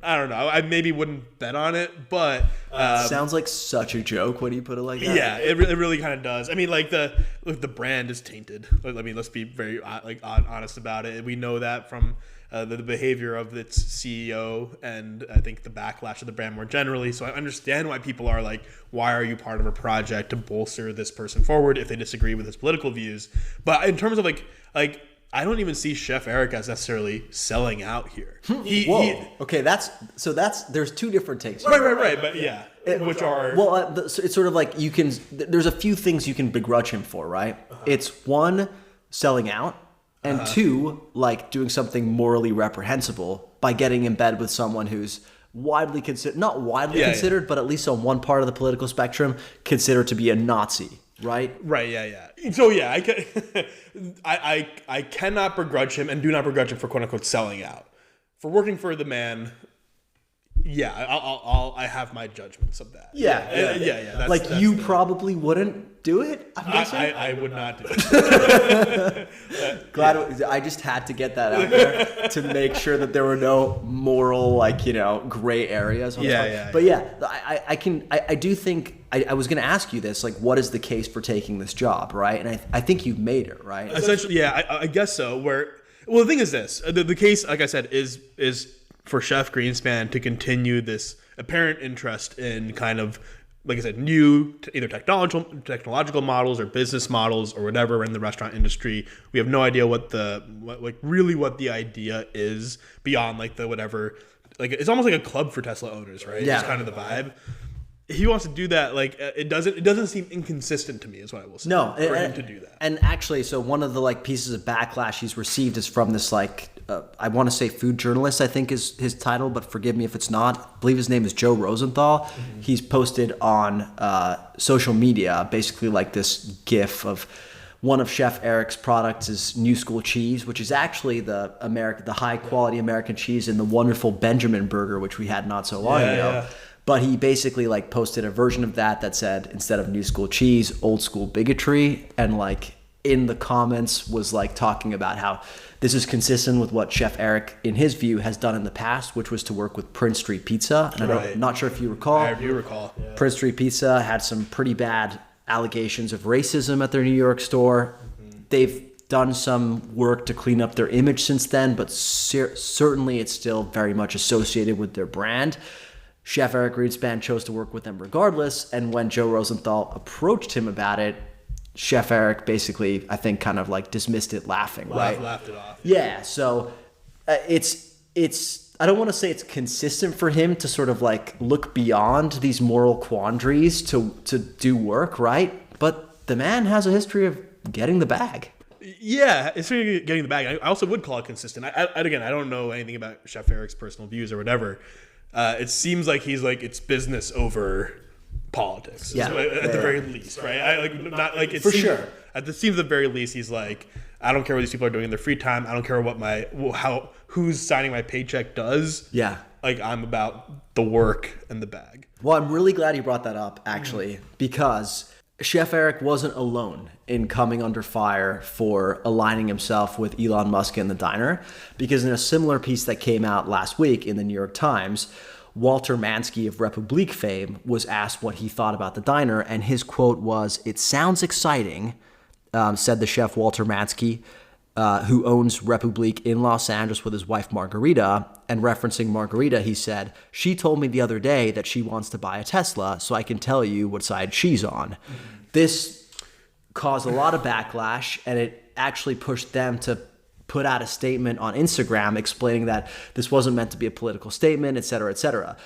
[SPEAKER 2] I don't know. I maybe wouldn't bet on it, but
[SPEAKER 1] sounds like such a joke when you put it like that.
[SPEAKER 2] Yeah, it really kind of does. I mean, like the brand is tainted. I mean, let's be very honest about it. We know that from the behavior of its CEO, and I think the backlash of the brand more generally. So I understand why people are like, why are you part of a project to bolster this person forward if they disagree with his political views? But in terms of like I don't even see Chef Eric as necessarily selling out here.
[SPEAKER 3] Okay, there's two different takes.
[SPEAKER 2] Right. But yeah, which are
[SPEAKER 3] so it's sort of like there's a few things you can begrudge him for, right? It's one, selling out, and two, like doing something morally reprehensible by getting in bed with someone who's widely considered, not widely considered, but at least on one part of the political spectrum, considered to be a Nazi. Right.
[SPEAKER 2] Yeah. So yeah, I cannot begrudge him and do not begrudge him for quote unquote selling out. For working for the man, I have my judgments of that.
[SPEAKER 3] Yeah. That's you probably wouldn't do it. I'm guessing.
[SPEAKER 2] I would not do it.
[SPEAKER 3] I just had to get that out there to make sure that there were no moral, gray areas. But I do think I was going to ask you this, like, what is the case for taking this job, right? And I think you've made it, right?
[SPEAKER 2] Essentially, I guess so. The thing is this: the case, like I said, is for Chef Greenspan to continue this apparent interest in kind of, like I said, new either technological models or business models or whatever in the restaurant industry. We have no idea what the idea is beyond like the whatever. Like it's almost like a club for Tesla owners, right?
[SPEAKER 3] Yeah.
[SPEAKER 2] It's kind of the vibe. He wants to do that. Like it doesn't seem inconsistent to me, is what I will say.
[SPEAKER 3] No,
[SPEAKER 2] for him to do that.
[SPEAKER 3] And actually, so one of the pieces of backlash he's received is from this I want to say food journalist, I think is his title, but forgive me if it's not. I believe his name is Joe Rosenthal. Mm-hmm. He's posted on social media basically like this GIF of one of Chef Eric's products is New School cheese, which is actually the high quality American cheese in the wonderful Benjamin burger, which we had not so long ago. Yeah. But he basically posted a version of that said, instead of New School cheese, old school bigotry, and in the comments was talking about how this is consistent with what Chef Eric, in his view, has done in the past, which was to work with Prince Street Pizza. And I'm not sure if you recall.
[SPEAKER 2] I do recall.
[SPEAKER 3] Yeah. Prince Street Pizza had some pretty bad allegations of racism at their New York store. Mm-hmm. They've done some work to clean up their image since then, but certainly it's still very much associated with their brand. Chef Eric Greenspan chose to work with them regardless, and when Joe Rosenthal approached him about it, Chef Eric basically, I think, kind of dismissed it laughing, right?
[SPEAKER 2] Laughed it off.
[SPEAKER 3] Yeah, so it's I don't want to say it's consistent for him to sort of look beyond these moral quandaries to do work, right? But the man has a history of getting the bag.
[SPEAKER 2] Yeah, it's really getting the bag. I also would call it consistent. I don't know anything about Chef Eric's personal views or whatever. It seems like he's it's business over politics.
[SPEAKER 3] Yeah,
[SPEAKER 2] at the very least, right?
[SPEAKER 3] Sure.
[SPEAKER 2] At the very least, he's I don't care what these people are doing in their free time. I don't care what who's signing my paycheck does.
[SPEAKER 3] Yeah,
[SPEAKER 2] I'm about the work and the bag.
[SPEAKER 3] Well, I'm really glad you brought that up, actually, because Chef Eric wasn't alone in coming under fire for aligning himself with Elon Musk and the diner, because in a similar piece that came out last week in the New York Times, Walter Mansky of Republique fame was asked what he thought about the diner, and his quote was, "It sounds exciting," said the chef Walter Mansky, who owns Republique in Los Angeles with his wife Margarita. And referencing Margarita, he said, "She told me the other day that she wants to buy a Tesla, so I can tell you what side she's on." Mm-hmm. This caused a lot of backlash, and it actually pushed them to put out a statement on Instagram explaining that this wasn't meant to be a political statement, et cetera, et cetera.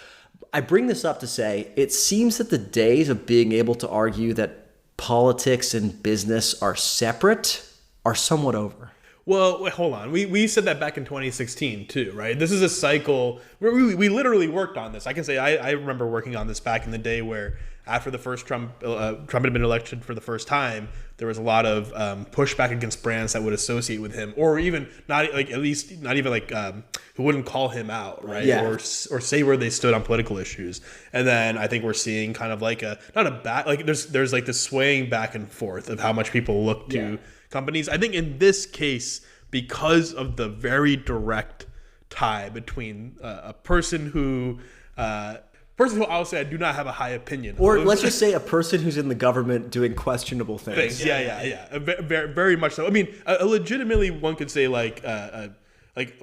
[SPEAKER 3] I bring this up to say, it seems that the days of being able to argue that politics and business are separate are somewhat over.
[SPEAKER 2] Well, wait, hold on. We said that back in 2016 too, right? This is a cycle where we literally worked on this. I can say I remember working on this back in the day where after the first Trump had been elected for the first time, there was a lot of pushback against brands that would associate with him, or even who wouldn't call him out, right?
[SPEAKER 3] Yeah.
[SPEAKER 2] Or say where they stood on political issues. And then I think we're seeing kind of there's this swaying back and forth of how much people look to companies. I think in this case, because of the very direct tie between a person who I'll say I do not have a high opinion
[SPEAKER 3] or
[SPEAKER 2] of.
[SPEAKER 3] Let's just say a person who's in the government doing questionable things.
[SPEAKER 2] Yeah. Very, very much so. I mean, legitimately, one could say a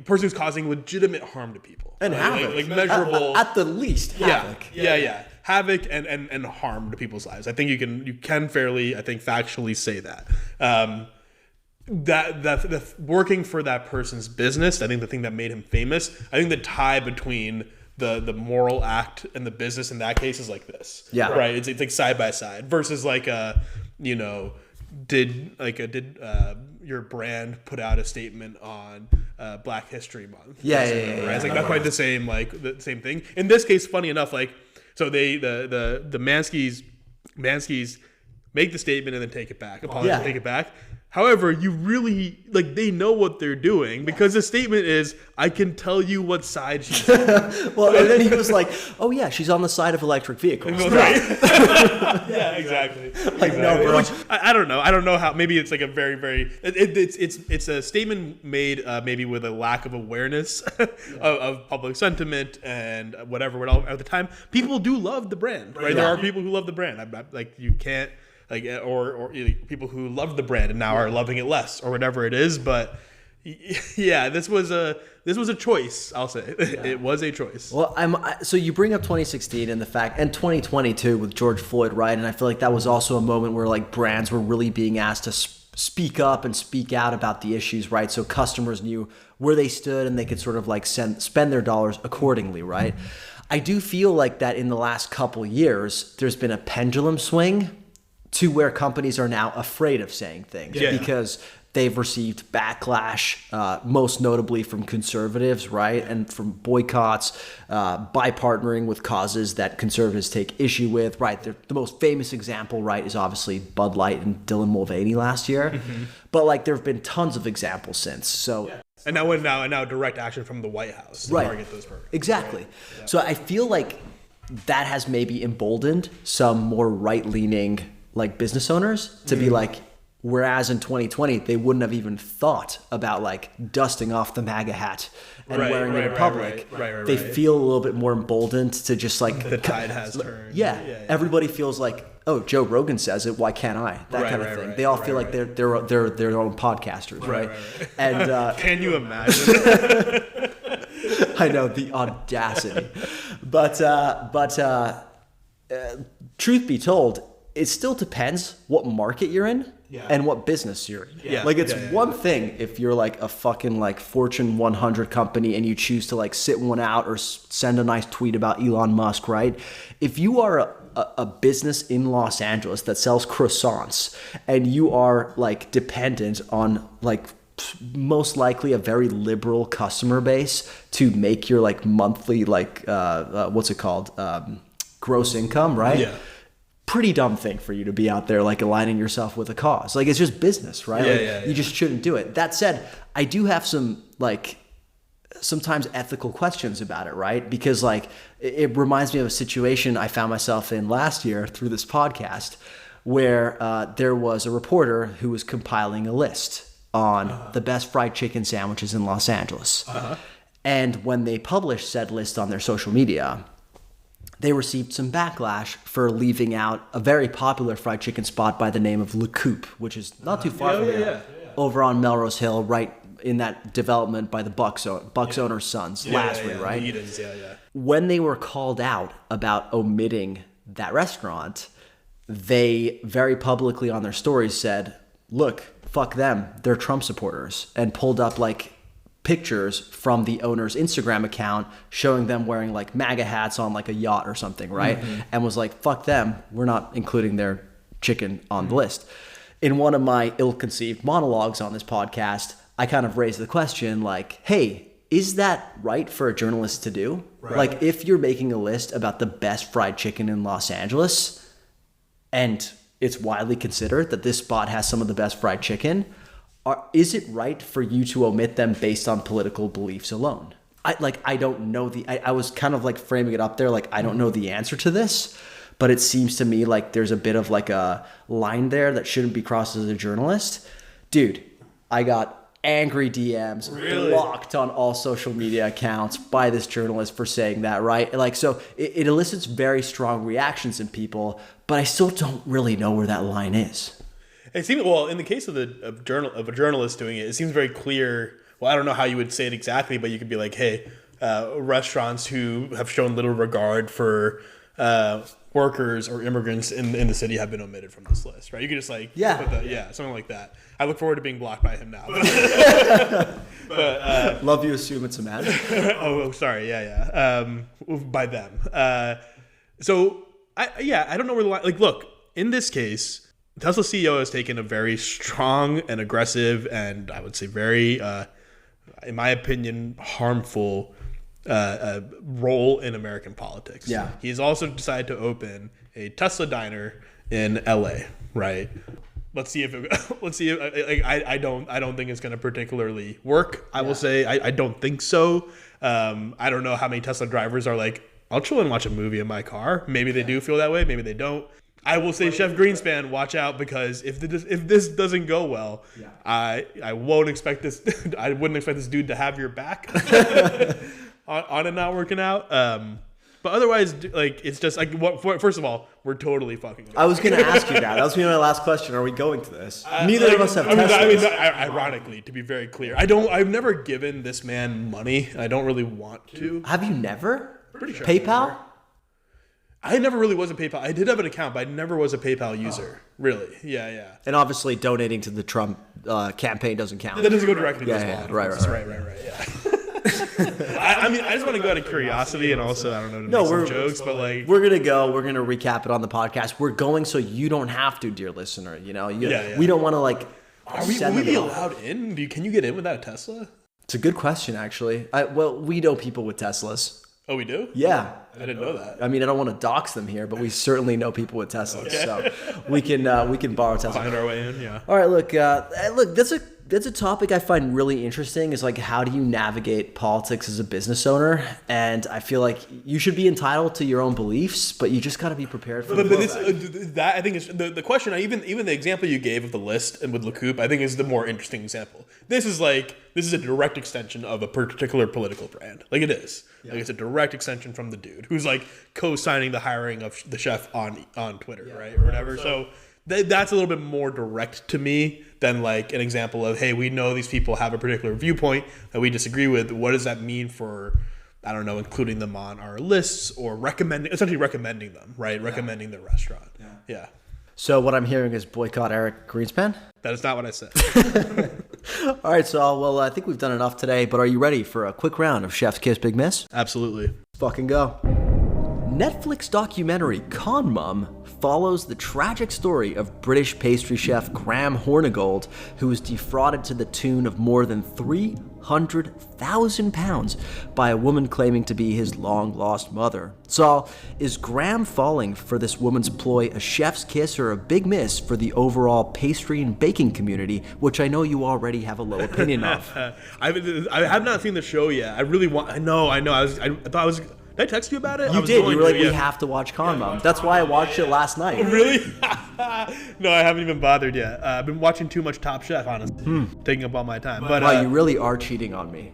[SPEAKER 2] person who's causing legitimate harm to people
[SPEAKER 3] and havoc,
[SPEAKER 2] measurable
[SPEAKER 3] at the least. Havoc.
[SPEAKER 2] Yeah. Havoc and harm to people's lives. I think you can fairly, I think, factually say that. that working for that person's business, I think the thing that made him famous, I think the tie between the moral act and the business in that case is like this.
[SPEAKER 3] Yeah.
[SPEAKER 2] Right. It's like side by side versus like did your brand put out a statement on Black History Month?
[SPEAKER 3] Yeah.
[SPEAKER 2] Right? It's like not quite the same, like the same thing. In this case, funny enough, like so the Manskys make the statement and then take it back. Apologize, take it back. However, you really like they know what they're doing because the statement is, "I can tell you what side she's on."
[SPEAKER 3] Well, and then he was like, "Oh yeah, she's on the side of electric vehicles."
[SPEAKER 2] Right? Yeah, exactly.
[SPEAKER 3] Like no, bro.
[SPEAKER 2] Which, I don't know. I don't know how. Maybe it's like a very very. It's a statement made maybe with a lack of awareness of public sentiment and whatever. At the time, people do love the brand, right? There are people who love the brand. Like you can't. Like or people who love the brand and now are loving it less or whatever it is, but yeah, this was a choice. I'll say it was a choice.
[SPEAKER 3] Well, so you bring up 2016 and the fact, and 2020 too with George Floyd, right? And I feel like that was also a moment where like brands were really being asked to speak up and speak out about the issues, right? So customers knew where they stood and they could sort of like spend their dollars accordingly, right? I do feel like that in the last couple years, there's been a pendulum swing to where companies are now afraid of saying things because they've received backlash, most notably from conservatives, right? And from boycotts, by partnering with causes that conservatives take issue with, right? The most famous example, right, is obviously Bud Light and Dylan Mulvaney last year. Mm-hmm. But like there have been tons of examples since. So
[SPEAKER 2] and now direct action from the White House to target those programs.
[SPEAKER 3] Exactly. Right? Yeah. So I feel like that has maybe emboldened some more right-leaning like business owners to be like, whereas in 2020 they wouldn't have even thought about like dusting off the MAGA hat and wearing it in public. They feel a little bit more emboldened to just like
[SPEAKER 2] the tide has turned.
[SPEAKER 3] Yeah, everybody feels like, oh, Joe Rogan says it, why can't I? That kind of thing. They all feel like they're their own podcasters, right? And
[SPEAKER 2] can you imagine?
[SPEAKER 3] I know, the audacity. But truth be told, it still depends what market you're in and what business you're in. Yeah. Like it's one thing if you're like a fucking like Fortune 100 company and you choose to like sit one out or send a nice tweet about Elon Musk, right? If you are a business in Los Angeles that sells croissants and you are like dependent on like most likely a very liberal customer base to make your like monthly like gross income, right? Yeah. Pretty dumb thing for you to be out there like aligning yourself with a cause. Like it's just business, right? You just shouldn't do it. That said, I do have some like sometimes ethical questions about it, right? Because like it reminds me of a situation I found myself in last year through this podcast where there was a reporter who was compiling a list on the best fried chicken sandwiches in Los Angeles. And when they published said list on their social media, they received some backlash for leaving out a very popular fried chicken spot by the name of Le Coop, which is not too far from here, over on Melrose Hill, right in that development by the Bucks owner's sons, Lasry, right? Edens, When they were called out about omitting that restaurant, they very publicly on their stories said, look, fuck them, they're Trump supporters, and pulled up like pictures from the owner's Instagram account showing them wearing like MAGA hats on like a yacht or something, right? And was like, fuck them, we're not including their chicken on the list. In one of my ill-conceived monologues on this podcast, I kind of raised the question like, hey, is that right for a journalist to do? Like if you're making a list about the best fried chicken in Los Angeles and it's widely considered that this spot has some of the best fried chicken, is it right for you to omit them based on political beliefs alone? I don't know I was kind of like framing it up there like I don't know the answer to this, but it seems to me like there's a bit of like a line there that shouldn't be crossed as a journalist. Dude, I got angry DMs blocked on all social media accounts by this journalist for saying that, right? Like, so it elicits very strong reactions in people, but I still don't really know where that line is.
[SPEAKER 2] It seems, well, in the case of a journalist doing it, it seems very clear. Well, I don't know how you would say it exactly, but you could be like, hey, restaurants who have shown little regard for workers or immigrants in the city have been omitted from this list, right? You could just like something like that. I look forward to being blocked by him now. But
[SPEAKER 3] Love you assume it's a man.
[SPEAKER 2] Sorry, by them. So I don't know where the line. Like, look, in this case, Tesla CEO has taken a very strong and aggressive, and I would say very, in my opinion, harmful role in American politics.
[SPEAKER 3] Yeah.
[SPEAKER 2] He's also decided to open a Tesla diner in LA, right? Let's see if I don't think it's going to particularly work. I will say I don't think so. I don't know how many Tesla drivers are like, I'll chill and watch a movie in my car. Maybe they do feel that way. Maybe they don't. I will say, Chef Greenspan, watch out, because if this doesn't go well, I won't expect this. I wouldn't expect this dude to have your back on it not working out. But otherwise, like, it's just like, first of all, we're totally fucking good.
[SPEAKER 3] I was going to ask you that. That was going to be my last question. Are we going to this? Neither of us have Teslas.
[SPEAKER 2] Ironically, to be very clear, I've never given this man money. I don't really want to.
[SPEAKER 3] Have you never?
[SPEAKER 2] Pretty sure.
[SPEAKER 3] PayPal?
[SPEAKER 2] I never really was a PayPal. I did have an account, but I never was a PayPal user. Really? Yeah.
[SPEAKER 3] And obviously, donating to the Trump campaign doesn't count.
[SPEAKER 2] That doesn't go directly to his wallet.
[SPEAKER 3] Right.
[SPEAKER 2] Yeah. I just want to go out of curiosity and also, I don't know, to make some jokes, but like...
[SPEAKER 3] We're going to recap it on the podcast. We're going so you don't have to, dear listener. You know? We don't want to, like...
[SPEAKER 2] Will we be allowed in? Can you get in without a Tesla?
[SPEAKER 3] It's a good question, actually. We know people with Teslas.
[SPEAKER 2] Oh, we do?
[SPEAKER 3] Yeah.
[SPEAKER 2] I didn't know that.
[SPEAKER 3] I mean, I don't want to dox them here, but we certainly know people with Teslas, so we can borrow Teslas.
[SPEAKER 2] Find our way in, yeah.
[SPEAKER 3] All right, look, that's a topic I find really interesting. Is like, how do you navigate politics as a business owner? And I feel like you should be entitled to your own beliefs, but you just got to be prepared for
[SPEAKER 2] that. I think is the question. Even the example you gave of the list and with LeCoupe, I think is the more interesting example. This is a direct extension of a particular political brand. Like, it is. Yeah. Like, it's a direct extension from the dude who's like co-signing the hiring of the chef on Twitter, right, or whatever. So that's a little bit more direct to me than like an example of, hey, we know these people have a particular viewpoint that we disagree with. What does that mean for, I don't know, including them on our lists or essentially recommending them, right? Recommending the restaurant. Yeah.
[SPEAKER 3] So what I'm hearing is boycott Eric Greenspan?
[SPEAKER 2] That is not what I said.
[SPEAKER 3] All right, Sal. Well, I think we've done enough today, but are you ready for a quick round of Chef's Kiss Big Miss?
[SPEAKER 2] Absolutely.
[SPEAKER 3] Let's fucking go. Netflix documentary Con Mum follows the tragic story of British pastry chef Graham Hornigold, who was defrauded to the tune of more than £300,000 by a woman claiming to be his long-lost mother. So, is Graham falling for this woman's ploy a chef's kiss or a big miss for the overall pastry and baking community, which I know you already have a low opinion of?
[SPEAKER 2] I have not seen the show yet. I really want. I know. I thought I was. Did I text you about it?
[SPEAKER 3] You did. You were like, we have to watch Con Mum. That's why I watched it last night.
[SPEAKER 2] Really? No, I haven't even bothered yet. I've been watching too much Top Chef, honestly. Taking up all my time. But
[SPEAKER 3] wow, you really are cheating on me.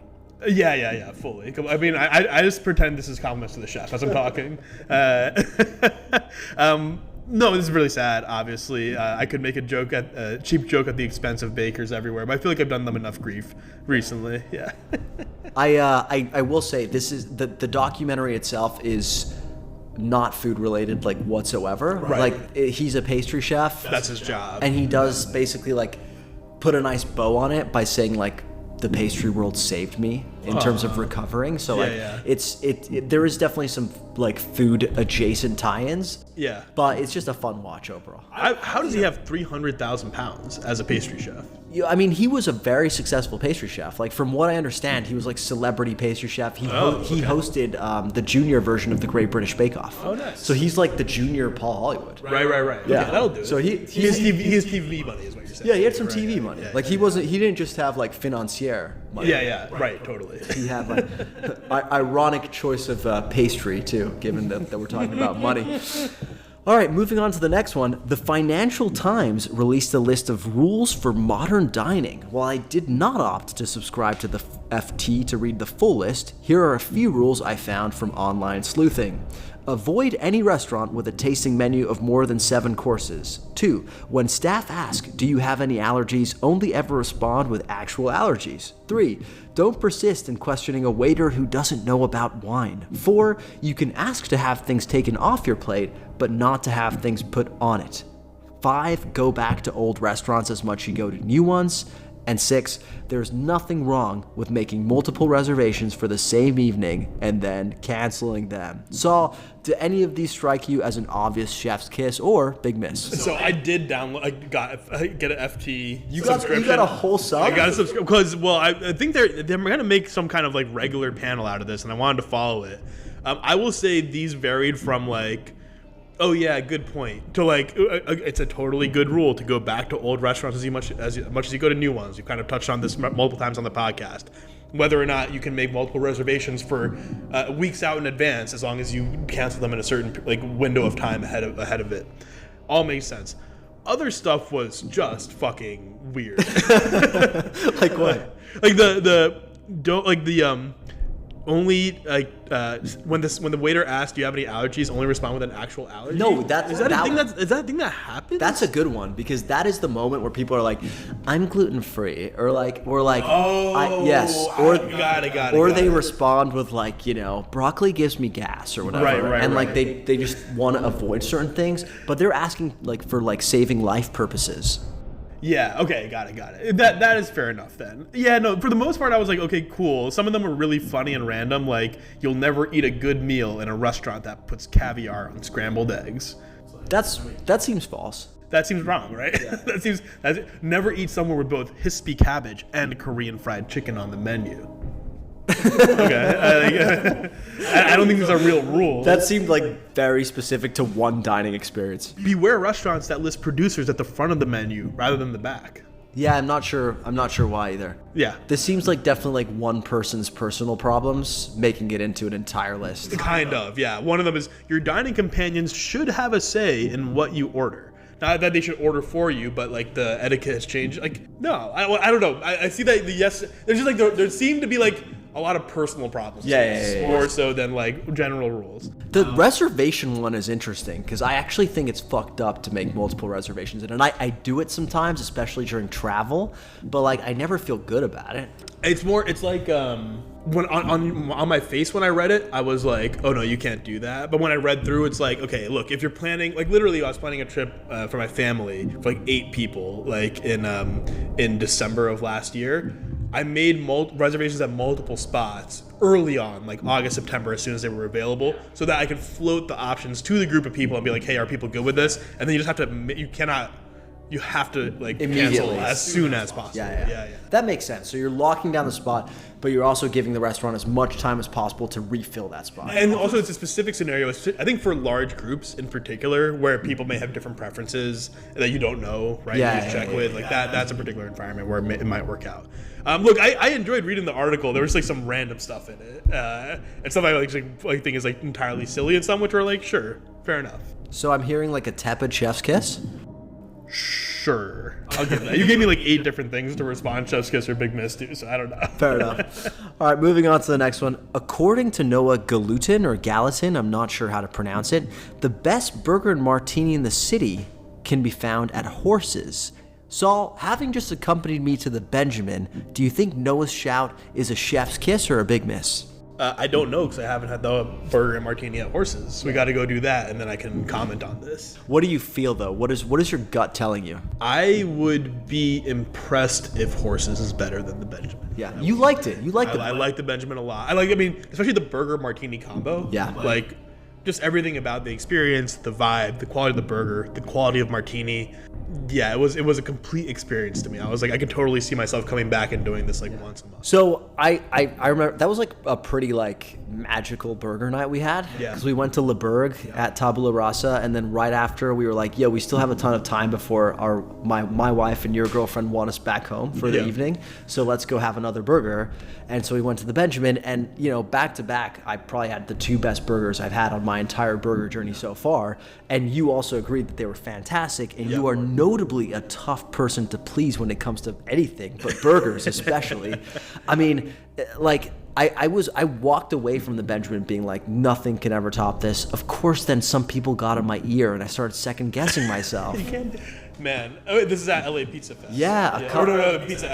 [SPEAKER 2] Yeah, fully. I mean, I just pretend this is compliments to the chef as I'm talking. No, this is really sad, obviously. I could make a cheap joke at the expense of bakers everywhere, but I feel like I've done them enough grief recently. Yeah.
[SPEAKER 3] I will say, this is the documentary itself is not food related, like, whatsoever.
[SPEAKER 2] Right.
[SPEAKER 3] Like, he's a pastry chef.
[SPEAKER 2] That's his job.
[SPEAKER 3] And he does basically, like, put a nice bow on it by saying, like, the pastry world saved me in terms of recovering. So there is definitely some like food adjacent tie-ins.
[SPEAKER 2] Yeah.
[SPEAKER 3] But it's just a fun watch overall.
[SPEAKER 2] How does he have 300,000 pounds as a pastry chef?
[SPEAKER 3] I mean, he was a very successful pastry chef. Like, from what I understand, he was like celebrity pastry chef. He hosted the junior version of the Great British Bake Off.
[SPEAKER 2] Oh, nice.
[SPEAKER 3] So he's like the junior Paul Hollywood.
[SPEAKER 2] Right.
[SPEAKER 3] Yeah,
[SPEAKER 2] okay, that'll do it.
[SPEAKER 3] So he
[SPEAKER 2] has TV money, is what you're saying.
[SPEAKER 3] Yeah, he had some TV money. Yeah, he didn't just have like financier money.
[SPEAKER 2] Yeah, right, totally.
[SPEAKER 3] He had like ironic choice of pastry too, given that we're talking about money. All right, moving on to the next one. The Financial Times released a list of rules for modern dining. While I did not opt to subscribe to the FT to read the full list, here are a few rules I found from online sleuthing. Avoid any restaurant with a tasting menu of more than 7 courses. 2. When staff ask, do you have any allergies, only ever respond with actual allergies. 3. Don't persist in questioning a waiter who doesn't know about wine. 4. You can ask to have things taken off your plate, but not to have things put on it. 5. Go back to old restaurants as much as you go to new ones. And 6, there's nothing wrong with making multiple reservations for the same evening and then canceling them. Saul, do any of these strike you as an obvious chef's kiss or big miss?
[SPEAKER 2] So I did download, I get an FT subscription.
[SPEAKER 3] You got a whole sub?
[SPEAKER 2] I got a subscription because, well, I think they're going to make some kind of like regular panel out of this, and I wanted to follow it. I will say these varied from like, oh yeah, good point, to like, it's a totally good rule to go back to old restaurants as much as you go to new ones. You've kind of touched on this multiple times on the podcast. Whether or not you can make multiple reservations for weeks out in advance, as long as you cancel them in a certain like window of time ahead of it, all makes sense. Other stuff was just fucking weird.
[SPEAKER 3] Like what?
[SPEAKER 2] Like only like when the waiter asks, "Do you have any allergies?" Only respond with an actual allergy.
[SPEAKER 3] No,
[SPEAKER 2] is that a thing that happens?
[SPEAKER 3] That's a good one, because that is the moment where people are like, "I'm gluten free," or like, yes, or they respond with like, broccoli gives me gas or whatever, and like they just want to avoid certain things, but they're asking like for like saving life purposes.
[SPEAKER 2] Yeah, okay, got it. That is fair enough then. Yeah, no, for the most part I was like, okay, cool. Some of them were really funny and random, like you'll never eat a good meal in a restaurant that puts caviar on scrambled eggs.
[SPEAKER 3] That seems false.
[SPEAKER 2] That seems wrong, right? Yeah. Never eat somewhere with both hispy cabbage and Korean fried chicken on the menu. Okay, I don't think these are real rules.
[SPEAKER 3] That seemed like very specific to one dining experience.
[SPEAKER 2] Beware restaurants that list producers at the front of the menu rather than the back.
[SPEAKER 3] Yeah, I'm not sure why either.
[SPEAKER 2] Yeah.
[SPEAKER 3] This seems like definitely like one person's personal problems making it into an entire list.
[SPEAKER 2] Kind of, yeah. One of them is your dining companions should have a say in what you order. Not that they should order for you, but like the etiquette has changed. Like, no, I don't know. I see that there's just like there seem to be like a lot of personal problems.
[SPEAKER 3] Yeah.
[SPEAKER 2] More so than like general rules.
[SPEAKER 3] The reservation one is interesting because I actually think it's fucked up to make multiple reservations, and I do it sometimes, especially during travel, but like I never feel good about it.
[SPEAKER 2] It's like when on my face when I read it, I was like, oh no, you can't do that. But when I read through, it's like, okay, look, if you're planning, like literally, I was planning a trip for my family for like 8 people, like in December of last year. I made reservations at multiple spots early on, like August, September, as soon as they were available, so that I could float the options to the group of people and be like, hey, are people good with this? And then you just have to, you have to like cancel as soon as possible. Yeah.
[SPEAKER 3] That makes sense. So you're locking down the spot, but you're also giving the restaurant as much time as possible to refill that spot.
[SPEAKER 2] And also it's a specific scenario, I think for large groups in particular, where people may have different preferences that you don't know, right?
[SPEAKER 3] Yeah,
[SPEAKER 2] you just check with, like that's a particular environment where it might work out. Look, I enjoyed reading the article. There was like some random stuff in it, and stuff I think is like entirely silly, and some which are like, sure, fair enough.
[SPEAKER 3] So I'm hearing like a tepid chef's kiss?
[SPEAKER 2] Sure, I'll give that. You gave me like 8 different things to respond, chef's kiss or big miss to, so I don't know.
[SPEAKER 3] Fair enough. All right, moving on to the next one. According to Noah Galutin or Gallatin, I'm not sure how to pronounce it, the best burger and martini in the city can be found at Horses. Saul, having just accompanied me to the Benjamin, do you think Noah's shout is a chef's kiss or a big miss?
[SPEAKER 2] I don't know because I haven't had the burger and martini at Horses. So we got to go do that, and then I can comment on this.
[SPEAKER 3] What do you feel though? What is your gut telling you?
[SPEAKER 2] I would be impressed if Horses is better than the Benjamin.
[SPEAKER 3] Yeah, you liked it.
[SPEAKER 2] I like the Benjamin a lot. Especially the burger martini combo.
[SPEAKER 3] Yeah,
[SPEAKER 2] like just everything about the experience, the vibe, the quality of the burger, the quality of martini. Yeah, it was a complete experience to me. I was like, I could totally see myself coming back and doing this like once a month.
[SPEAKER 3] So I remember that was like a pretty like magical burger night we had.
[SPEAKER 2] Yeah.
[SPEAKER 3] Because we went to Le Bourg at Tabula Rasa, and then right after we were like, we still have a ton of time before my wife and your girlfriend want us back home for the evening. So let's go have another burger. And so we went to the Benjamin, and back to back, I probably had the 2 best burgers I've had on my entire burger journey so far. And you also agreed that they were fantastic, and you are notably a tough person to please when it comes to anything, but burgers especially. I mean, like, I walked away from the Benjamin being like, nothing can ever top this. Of course, then some people got in my ear and I started second guessing myself.
[SPEAKER 2] Man, this is at LA Pizza Fest.
[SPEAKER 3] Yeah,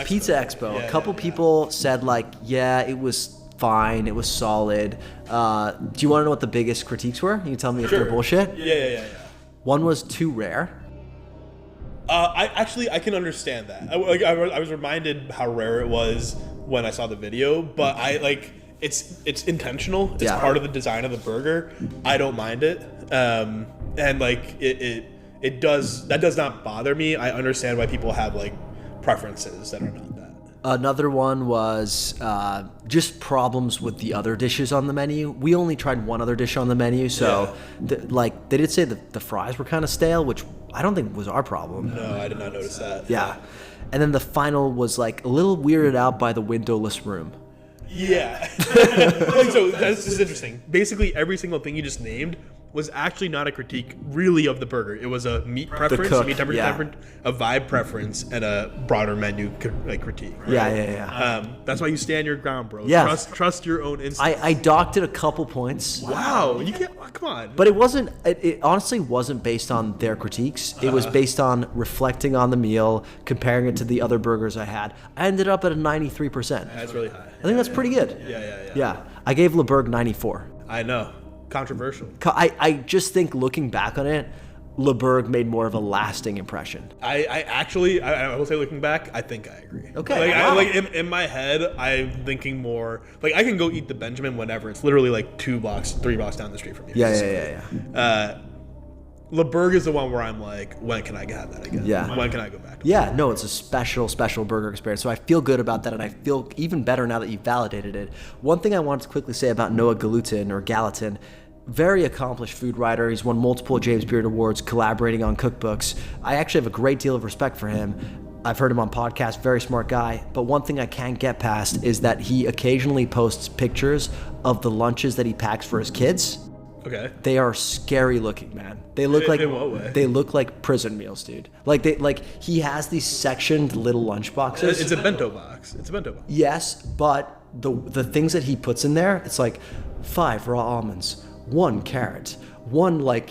[SPEAKER 2] Pizza Expo.
[SPEAKER 3] A couple people said like, yeah, it was fine, it was solid. Do you want to know what the biggest critiques were? You can tell me if they're bullshit.
[SPEAKER 2] Yeah.
[SPEAKER 3] One was too rare.
[SPEAKER 2] I can understand that. I was reminded how rare it was when I saw the video, but it's intentional. It's part of the design of the burger. I don't mind it, and like it does not bother me. I understand why people have like preferences that are not that.
[SPEAKER 3] Another one was just problems with the other dishes on the menu. We only tried one other dish on the menu, so they did say that the fries were kind of stale, which I don't think was our problem.
[SPEAKER 2] No, I did not notice that.
[SPEAKER 3] Yeah. And then the final was like a little weirded out by the windowless room.
[SPEAKER 2] Yeah. So this is interesting. Basically, every single thing you just named was actually not a critique really of the burger. It was a meat preference, a meat temperature preference, a vibe preference, and a broader menu critique. Right?
[SPEAKER 3] Yeah.
[SPEAKER 2] That's why you stand your ground, bro.
[SPEAKER 3] Yeah.
[SPEAKER 2] Trust your own instincts.
[SPEAKER 3] I docked it a couple points.
[SPEAKER 2] Wow. You can't. Come on.
[SPEAKER 3] But it wasn't. It honestly wasn't based on their critiques. It was based on reflecting on the meal, comparing it to the other burgers I had. I ended up at a 93%.
[SPEAKER 2] That's really high.
[SPEAKER 3] I think that's pretty good.
[SPEAKER 2] Yeah.
[SPEAKER 3] I gave LeBurg 94.
[SPEAKER 2] I know. Controversial.
[SPEAKER 3] I just think looking back on it, LeBurg made more of a lasting impression.
[SPEAKER 2] I will say, looking back, I think I agree.
[SPEAKER 3] Okay.
[SPEAKER 2] In my head, I'm thinking more like I can go eat the Benjamin whenever. It's literally like 3 blocks down the street from me.
[SPEAKER 3] Yeah.
[SPEAKER 2] LeBurg is the one where I'm like, when can I have that again?
[SPEAKER 3] Yeah.
[SPEAKER 2] When can I go back?
[SPEAKER 3] Yeah, no, it's a special burger experience. So I feel good about that, and I feel even better now that you've validated it. One thing I wanted to quickly say about Noah Gallatin, very accomplished food writer. He's won multiple James Beard Awards collaborating on cookbooks. I actually have a great deal of respect for him. I've heard him on podcasts, very smart guy. But one thing I can't get past is that he occasionally posts pictures of the lunches that he packs for his kids.
[SPEAKER 2] Okay.
[SPEAKER 3] They are scary looking, man. They look like
[SPEAKER 2] in what way?
[SPEAKER 3] They look like prison meals, dude. He has these sectioned little lunch boxes.
[SPEAKER 2] It's a bento box.
[SPEAKER 3] Yes, but the things that he puts in there, it's like 5 raw almonds, 1 carrot, 1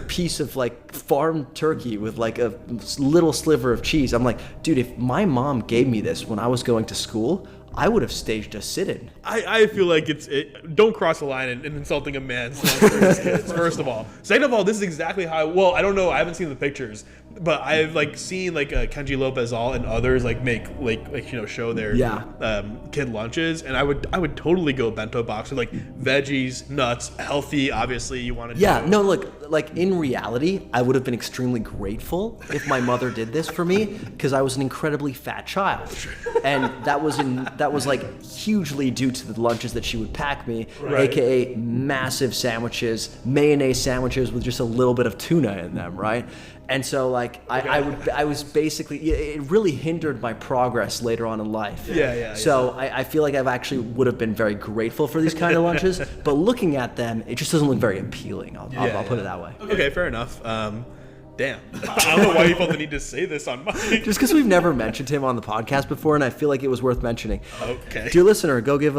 [SPEAKER 3] piece of farm turkey with like a little sliver of cheese. I'm like, dude, if my mom gave me this when I was going to school, I would have staged a sit-in.
[SPEAKER 2] I feel like don't cross the line in insulting a man's lunch for his kids, first of all. Second of all, this is exactly how, I don't know, I haven't seen the pictures, but I've seen Kenji Lopez-All and others make show their kid lunches, and I would totally go bento box with veggies, nuts, healthy, obviously you want to
[SPEAKER 3] in reality, I would have been extremely grateful if my mother did this for me, because I was an incredibly fat child. And that was hugely due to the lunches that she would pack me, aka massive sandwiches, mayonnaise sandwiches with just a little bit of tuna in them, right? And so I was basically, it really hindered my progress later on in life. So I feel like I've actually would have been very grateful for these kind of lunches, but looking at them, it just doesn't look very appealing. I'll put it that way.
[SPEAKER 2] Okay, fair enough. Damn. I don't know why you felt the need to say this on mic.
[SPEAKER 3] Just because we've never mentioned him on the podcast before, and I feel like it was worth mentioning.
[SPEAKER 2] Okay.
[SPEAKER 3] Dear listener, go give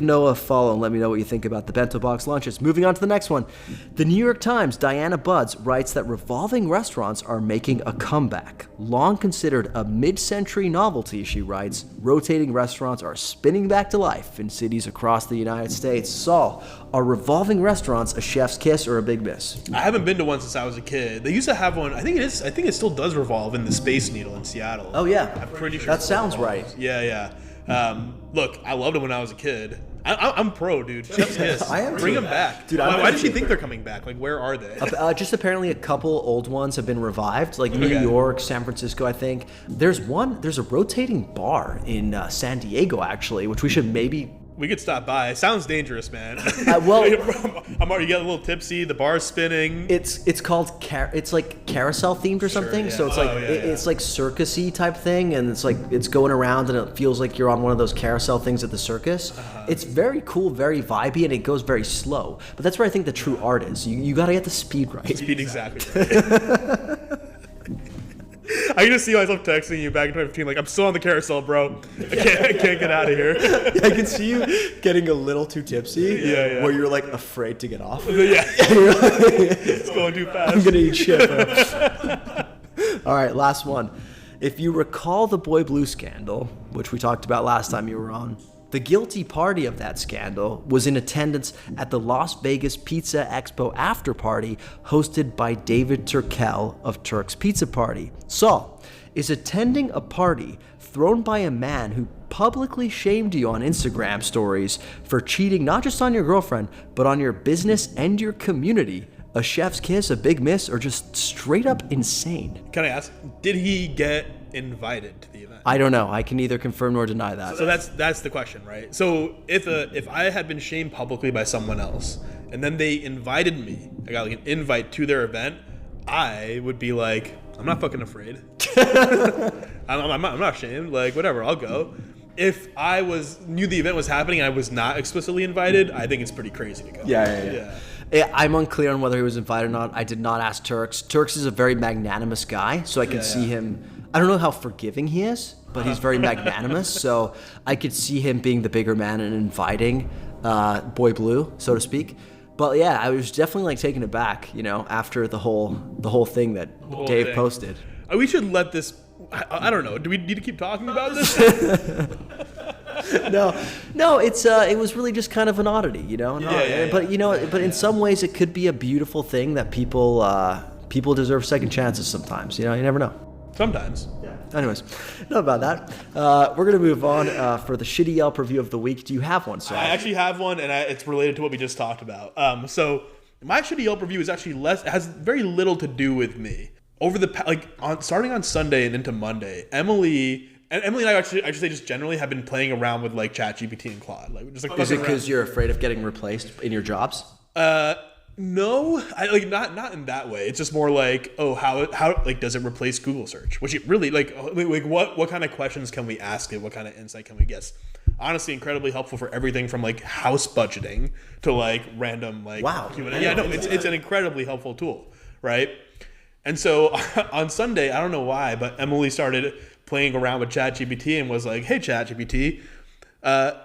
[SPEAKER 3] Noah a follow and let me know what you think about the bento box lunches. Moving on to the next one. The New York Times' Diana Budds writes that revolving restaurants are making a comeback. Long considered a mid-century novelty, she writes, rotating restaurants are spinning back to life in cities across the United States. Saul, are revolving restaurants a chef's kiss or a big miss?
[SPEAKER 2] I haven't been to one since I was a kid. They used to have one. I think it still does revolve in the Space Needle in Seattle.
[SPEAKER 3] Oh yeah,
[SPEAKER 2] I'm pretty sure
[SPEAKER 3] that sounds right.
[SPEAKER 2] Yeah. Look, I loved it when I was a kid. I'm pro, dude. Chef's kiss.
[SPEAKER 3] I am.
[SPEAKER 2] Bring them back,
[SPEAKER 3] dude.
[SPEAKER 2] Why does she think they're coming back? Where are they?
[SPEAKER 3] Just apparently a couple old ones have been revived, New York, San Francisco. I think there's a rotating bar in San Diego actually, which we should maybe.
[SPEAKER 2] We could stop by. It sounds dangerous, man.
[SPEAKER 3] I'm
[SPEAKER 2] already getting a little tipsy. The bar's spinning.
[SPEAKER 3] It's called it's carousel themed or something.
[SPEAKER 2] Sure, yeah.
[SPEAKER 3] So it's it's circusy type thing, and it's going around, and it feels like you're on one of those carousel things at the circus. It's very cool, very vibey, and it goes very slow. But that's where I think the true art is. You got to get the speed right.
[SPEAKER 2] Speed exactly right. I can just see myself texting you back in 2015, like, I'm still on the carousel, bro. I can't get out of here.
[SPEAKER 3] I can see you getting a little too tipsy.
[SPEAKER 2] Yeah.
[SPEAKER 3] Where you're like afraid to get off.
[SPEAKER 2] Yeah. It's going too fast.
[SPEAKER 3] I'm gonna eat shit, bro. All right, last one. If you recall the Boy Blue scandal, which we talked about last time you were on, the guilty party of that scandal was in attendance at the Las Vegas Pizza Expo after party hosted by David Turkel of Turk's Pizza Party. Saul, is attending a party thrown by a man who publicly shamed you on Instagram stories for cheating not just on your girlfriend, but on your business and your community a chef's kiss, a big miss, or just straight up insane?
[SPEAKER 2] Can I ask, did he get invited to the event?
[SPEAKER 3] I don't know. I can neither confirm nor deny that.
[SPEAKER 2] So that's the question, right? So if I had been shamed publicly by someone else, and then they invited me, I got like an invite to their event, I would be like, I'm not fucking afraid. I'm not ashamed. Like, whatever, I'll go. If I knew the event was happening and I was not explicitly invited, I think it's pretty crazy to go.
[SPEAKER 3] Yeah. I'm unclear on whether he was invited or not. I did not ask Turks. Turks is a very magnanimous guy, so I could see him. I don't know how forgiving he is, but he's very magnanimous. So I could see him being the bigger man and inviting Boy Blue, so to speak. But yeah, I was definitely like taken aback, after the whole thing that Dave posted.
[SPEAKER 2] We should let this. I don't know. Do we need to keep talking about this?
[SPEAKER 3] No. It was really just kind of an oddity, But but in some ways, it could be a beautiful thing that people deserve second chances sometimes. You never know.
[SPEAKER 2] Sometimes.
[SPEAKER 3] Yeah. Anyways, enough about that. We're gonna move on for the shitty Yelp review of the week. Do you have one, sir?
[SPEAKER 2] I actually have one, and it's related to what we just talked about. So my shitty Yelp review is actually has very little to do with me. Over starting on Sunday and into Monday, Emily and I actually just generally have been playing around with like ChatGPT and Claude. Like, just like,
[SPEAKER 3] is it because you're afraid of getting replaced in your jobs?
[SPEAKER 2] No, not in that way. It's just more like, how like does it replace Google search? Which it really like what kind of questions can we ask it? What kind of insight can we get? Honestly, incredibly helpful for everything from like house budgeting to like random like Q&A. Yeah, no, it's an incredibly helpful tool, right? And so on Sunday, I don't know why, but Emily started playing around with ChatGPT and was like, "Hey, ChatGPT,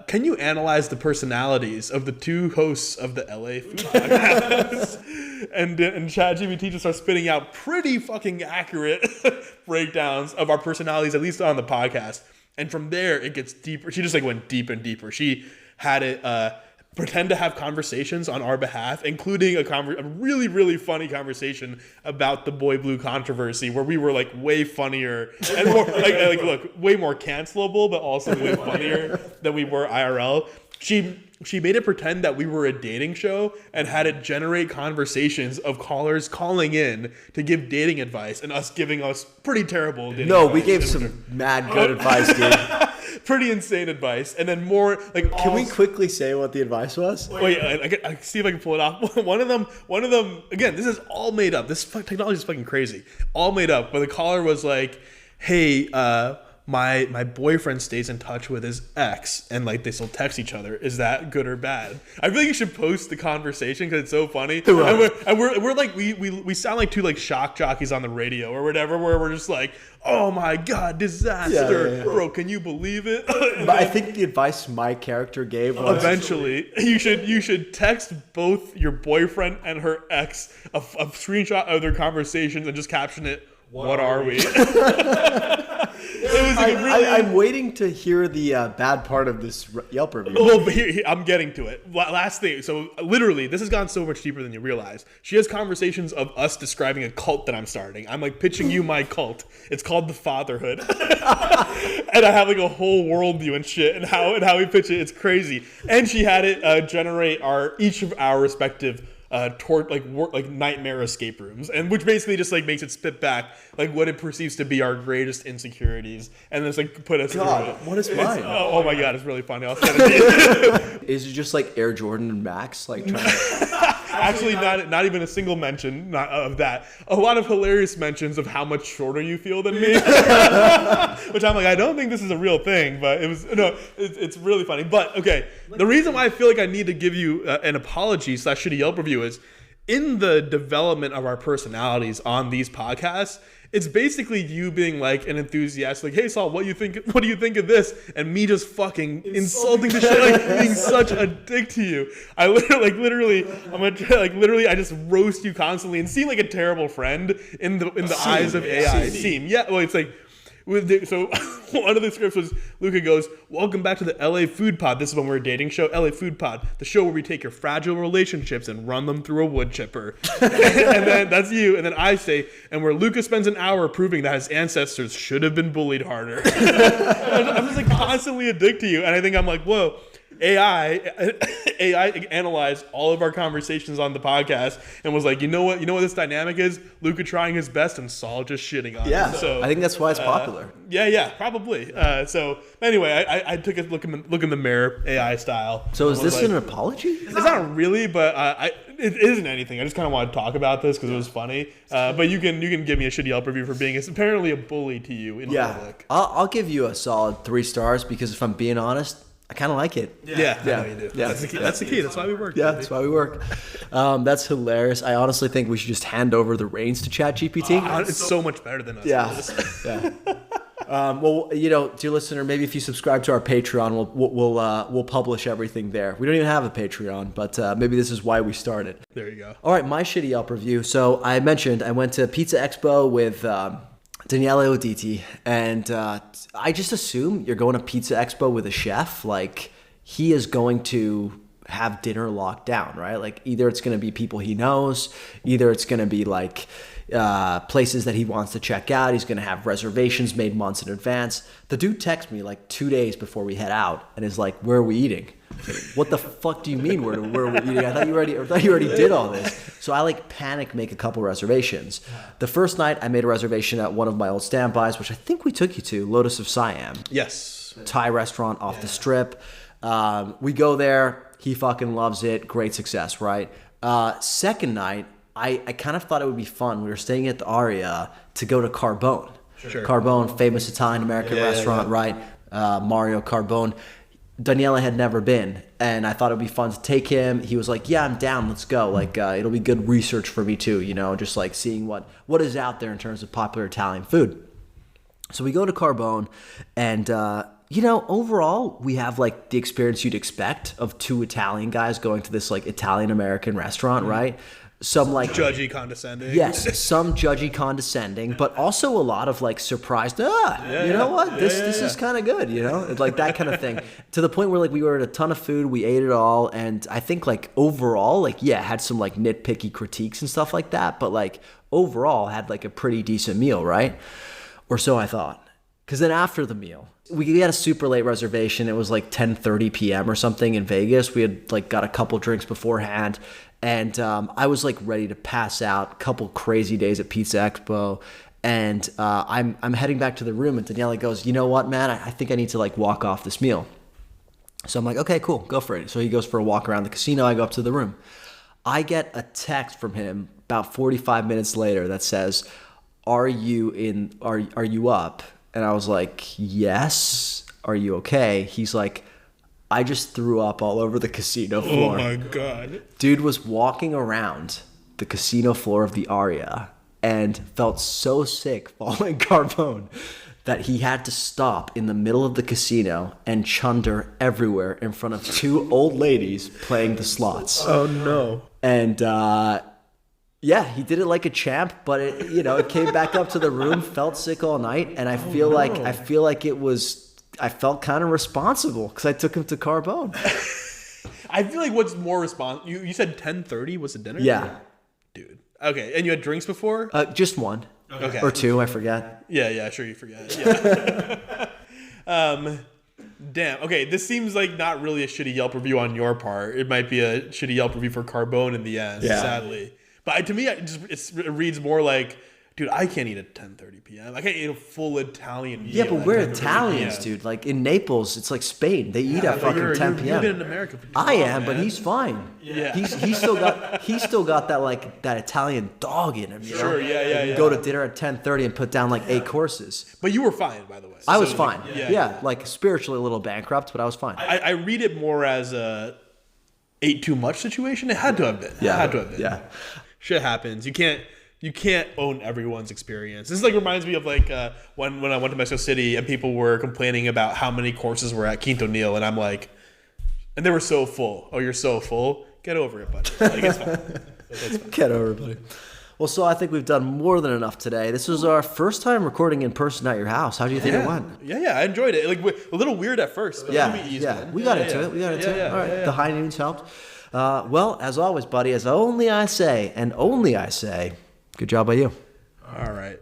[SPEAKER 2] can you analyze the personalities of the two hosts of the LA Food Podcast?" and ChatGPT just starts spitting out pretty fucking accurate breakdowns of our personalities, at least on the podcast. And from there, it gets deeper. She just like went deep and deeper. She had it pretend to have conversations on our behalf, including a really, really funny conversation about the Boy Blue controversy, where we were like way funnier and more way more cancelable, but also way funnier than we were IRL. She made it pretend that we were a dating show and had it generate conversations of callers calling in to give dating advice and us giving us pretty terrible dating advice.
[SPEAKER 3] We gave some mad good advice, dude.
[SPEAKER 2] Pretty insane advice. And then more like...
[SPEAKER 3] Can we quickly say what the advice was?
[SPEAKER 2] Wait, I see if I can pull it off. One of them, again, this is all made up. This technology is fucking crazy. All made up. But the caller was like, "Hey, my boyfriend stays in touch with his ex and like they still text each other. Is that good or bad?" I feel like you should post the conversation because it's so funny. And we're like we sound like two like shock jockeys on the radio or whatever, where we're just like, "Oh my god, disaster,
[SPEAKER 3] yeah.
[SPEAKER 2] Bro! Can you believe it?"
[SPEAKER 3] But I think the advice my character gave was
[SPEAKER 2] eventually you should text both your boyfriend and her ex a screenshot of their conversations and just caption it, "What are we?" It was like
[SPEAKER 3] I'm waiting to hear the bad part of this Yelp review.
[SPEAKER 2] Well, but here, I'm getting to it. Last thing. So literally, this has gone so much deeper than you realize. She has conversations of us describing a cult that I'm starting. I'm like pitching you my cult. It's called the Fatherhood. And I have like a whole worldview and shit and how we pitch it. It's crazy. And she had it generate each of our respective nightmare escape rooms, and which basically just like makes it spit back like what it perceives to be our greatest insecurities, and then like put us.
[SPEAKER 3] God, what is mine?
[SPEAKER 2] Oh my god, it's really funny. I'll send it to you.
[SPEAKER 3] Is it just like Air Jordan and Max like trying to...
[SPEAKER 2] Actually, not even a single mention of that. A lot of hilarious mentions of how much shorter you feel than me, which I'm like, I don't think this is a real thing, but it's really funny. But okay, the reason why I feel like I need to give you an apology / shitty Yelp review is in the development of our personalities on these podcasts. It's basically you being like an enthusiast, like, hey Saul, what do you think of this? And me just fucking insulting the shit, like being such a dick to you. I literally, I just roast you constantly and seem like a terrible friend in the eyes of AI. Yeah, well, it's like. So one of the scripts was Luca goes, welcome back to the LA Food Pod. This is when we're a dating show, LA Food Pod, the show where we take your fragile relationships and run them through a wood chipper. And then that's you. And then I say, and where Luca spends an hour proving that his ancestors should have been bullied harder. I'm just like constantly a dick to you. And I think I'm like, whoa. AI analyzed all of our conversations on the podcast and was like, you know what this dynamic is? Luca trying his best and Saul just shitting on him. So
[SPEAKER 3] I think that's why it's popular.
[SPEAKER 2] Yeah, probably. So anyway, I took a look in the mirror, AI style.
[SPEAKER 3] So is this an apology?
[SPEAKER 2] It's not really, but it isn't anything. I just kind of want to talk about this because it was funny. But you can give me a shitty Yelp review for being apparently a bully to you in public.
[SPEAKER 3] I'll give you a solid 3 stars because if I'm being honest, I kind of like it.
[SPEAKER 2] Yeah, I know you do. Yeah. That's the key. That's why we work.
[SPEAKER 3] Yeah, that's why we work. That's hilarious. I honestly think we should just hand over the reins to ChatGPT.
[SPEAKER 2] It's so much better than us.
[SPEAKER 3] Yeah. Well, dear listener, maybe if you subscribe to our Patreon, we'll publish everything there. We don't even have a Patreon, but maybe this is why we started.
[SPEAKER 2] There you go.
[SPEAKER 3] All right, my shitty Yelp review. So I mentioned I went to Pizza Expo with Daniele Oditi, and I just assume you're going to Pizza Expo with a chef. Like, he is going to have dinner locked down, right? Like, either it's going to be people he knows, either it's going to be like places that he wants to check out. He's going to have reservations made months in advance. The dude texts me like 2 days before we head out and is like, where are we eating? What the fuck do you mean where are we eating? I thought you already did all this. So I like panic make a couple reservations. The first night I made a reservation at one of my old standbys, which I think we took you to, Lotus of Siam.
[SPEAKER 2] Yes.
[SPEAKER 3] Thai restaurant off the strip. We go there. He fucking loves it. Great success, right? Second night, I kind of thought it would be fun. We were staying at the Aria to go to Carbone.
[SPEAKER 2] Sure.
[SPEAKER 3] Carbone, famous Italian-American restaurant, right? Mario Carbone. Daniele had never been, and I thought it would be fun to take him. He was like, yeah, I'm down. Let's go. Like, it'll be good research for me too, just like seeing what is out there in terms of popular Italian food. So we go to Carbone, and, overall, we have like the experience you'd expect of 2 Italian guys going to this like Italian-American restaurant, right? Some like
[SPEAKER 2] judgy, condescending.
[SPEAKER 3] Yes, some judgy, condescending, but also a lot of like surprised. This is kind of good, It's like that kind of thing. To the point where like we ordered a ton of food, we ate it all, and I think like overall, like had some like nitpicky critiques and stuff like that, but like overall had like a pretty decent meal, right? Or so I thought. Because then after the meal, we had a super late reservation. It was like 10:30 p.m. or something in Vegas. We had like got a couple drinks beforehand. And I was like ready to pass out. Couple crazy days at Pizza Expo, and I'm heading back to the room. And Daniele goes, "You know what, man? I think I need to like walk off this meal." So I'm like, "Okay, cool, go for it." So he goes for a walk around the casino. I go up to the room. I get a text from him about 45 minutes later that says, "Are you up?" And I was like, "Yes." "Are you okay?" He's like, I just threw up all over the casino floor.
[SPEAKER 2] Oh my God.
[SPEAKER 3] Dude was walking around the casino floor of the Aria and felt so sick following Carbone that he had to stop in the middle of the casino and chunder everywhere in front of 2 old ladies playing the slots.
[SPEAKER 2] Oh no.
[SPEAKER 3] And he did it like a champ, but it came back up to the room, felt sick all night, and I feel like it was I felt kind of responsible because I took him to Carbone.
[SPEAKER 2] I feel like what's more responsible? You said 10:30 was the dinner?
[SPEAKER 3] Yeah.
[SPEAKER 2] Dude. Okay. And you had drinks before?
[SPEAKER 3] Just one.
[SPEAKER 2] Okay.
[SPEAKER 3] Or 2, I forget.
[SPEAKER 2] Yeah, sure you forget. Yeah. Damn. Okay, this seems like not really a shitty Yelp review on your part. It might be a shitty Yelp review for Carbone in the end, sadly. But to me, it reads more like, dude, I can't eat at 10:30 p.m. I can't eat a full Italian meal.
[SPEAKER 3] Yeah, but we're Italians, dude. Like in Naples, it's like Spain. They eat at fucking 10 p.m.
[SPEAKER 2] You've been in America for
[SPEAKER 3] I am, but he's fine.
[SPEAKER 2] Yeah.
[SPEAKER 3] He's still got that like that Italian dog in him.
[SPEAKER 2] Sure, yeah.
[SPEAKER 3] Go to dinner at 10:30 and put down like 8 courses.
[SPEAKER 2] But you were fine, by the way.
[SPEAKER 3] I was fine. Like spiritually a little bankrupt, but I was fine.
[SPEAKER 2] I read it more as a ate too much situation. It had to have been.
[SPEAKER 3] Yeah.
[SPEAKER 2] It had to have been.
[SPEAKER 3] Yeah.
[SPEAKER 2] Shit happens. You can't you can't own everyone's experience. This like reminds me of like when I went to Mexico City and people were complaining about how many courses were at Quinto Neal, and I'm like, and they were so full. Oh, you're so full. Get over it, buddy. Like, it's fine. It's fine.
[SPEAKER 3] Get over it, buddy. Well, so I think we've done more than enough today. This was our first time recording in person at your house. How do you think it went?
[SPEAKER 2] Yeah, I enjoyed it. Like a little weird at first, but then we eased in.
[SPEAKER 3] We got into it. All right, the high noons helped. Well, as always, buddy, as only I say, and only I say, good job by you.
[SPEAKER 2] All right.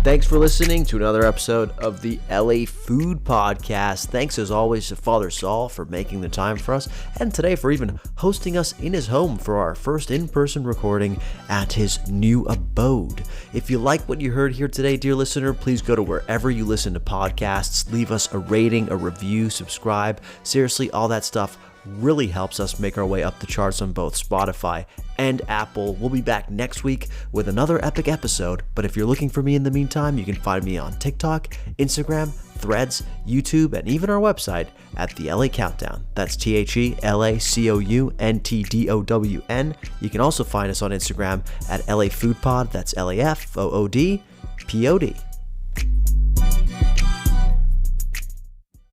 [SPEAKER 1] Thanks for listening to another episode of the LA Food Podcast. Thanks as always to Father Saul for making the time for us, and today for even hosting us in his home for our first in-person recording at his new abode. If you like what you heard here today, dear listener, please go to wherever you listen to podcasts, leave us a rating, a review, subscribe. Seriously, all that stuff really helps us make our way up the charts on both Spotify and Apple. We'll be back next week with another epic episode, but if you're looking for me in the meantime, you can find me on TikTok, Instagram, Threads, YouTube, and even our website at the LA Countdown. That's TheLaCountdown. You can also find us on Instagram at LA Food Pod. That's LAFOODPOD.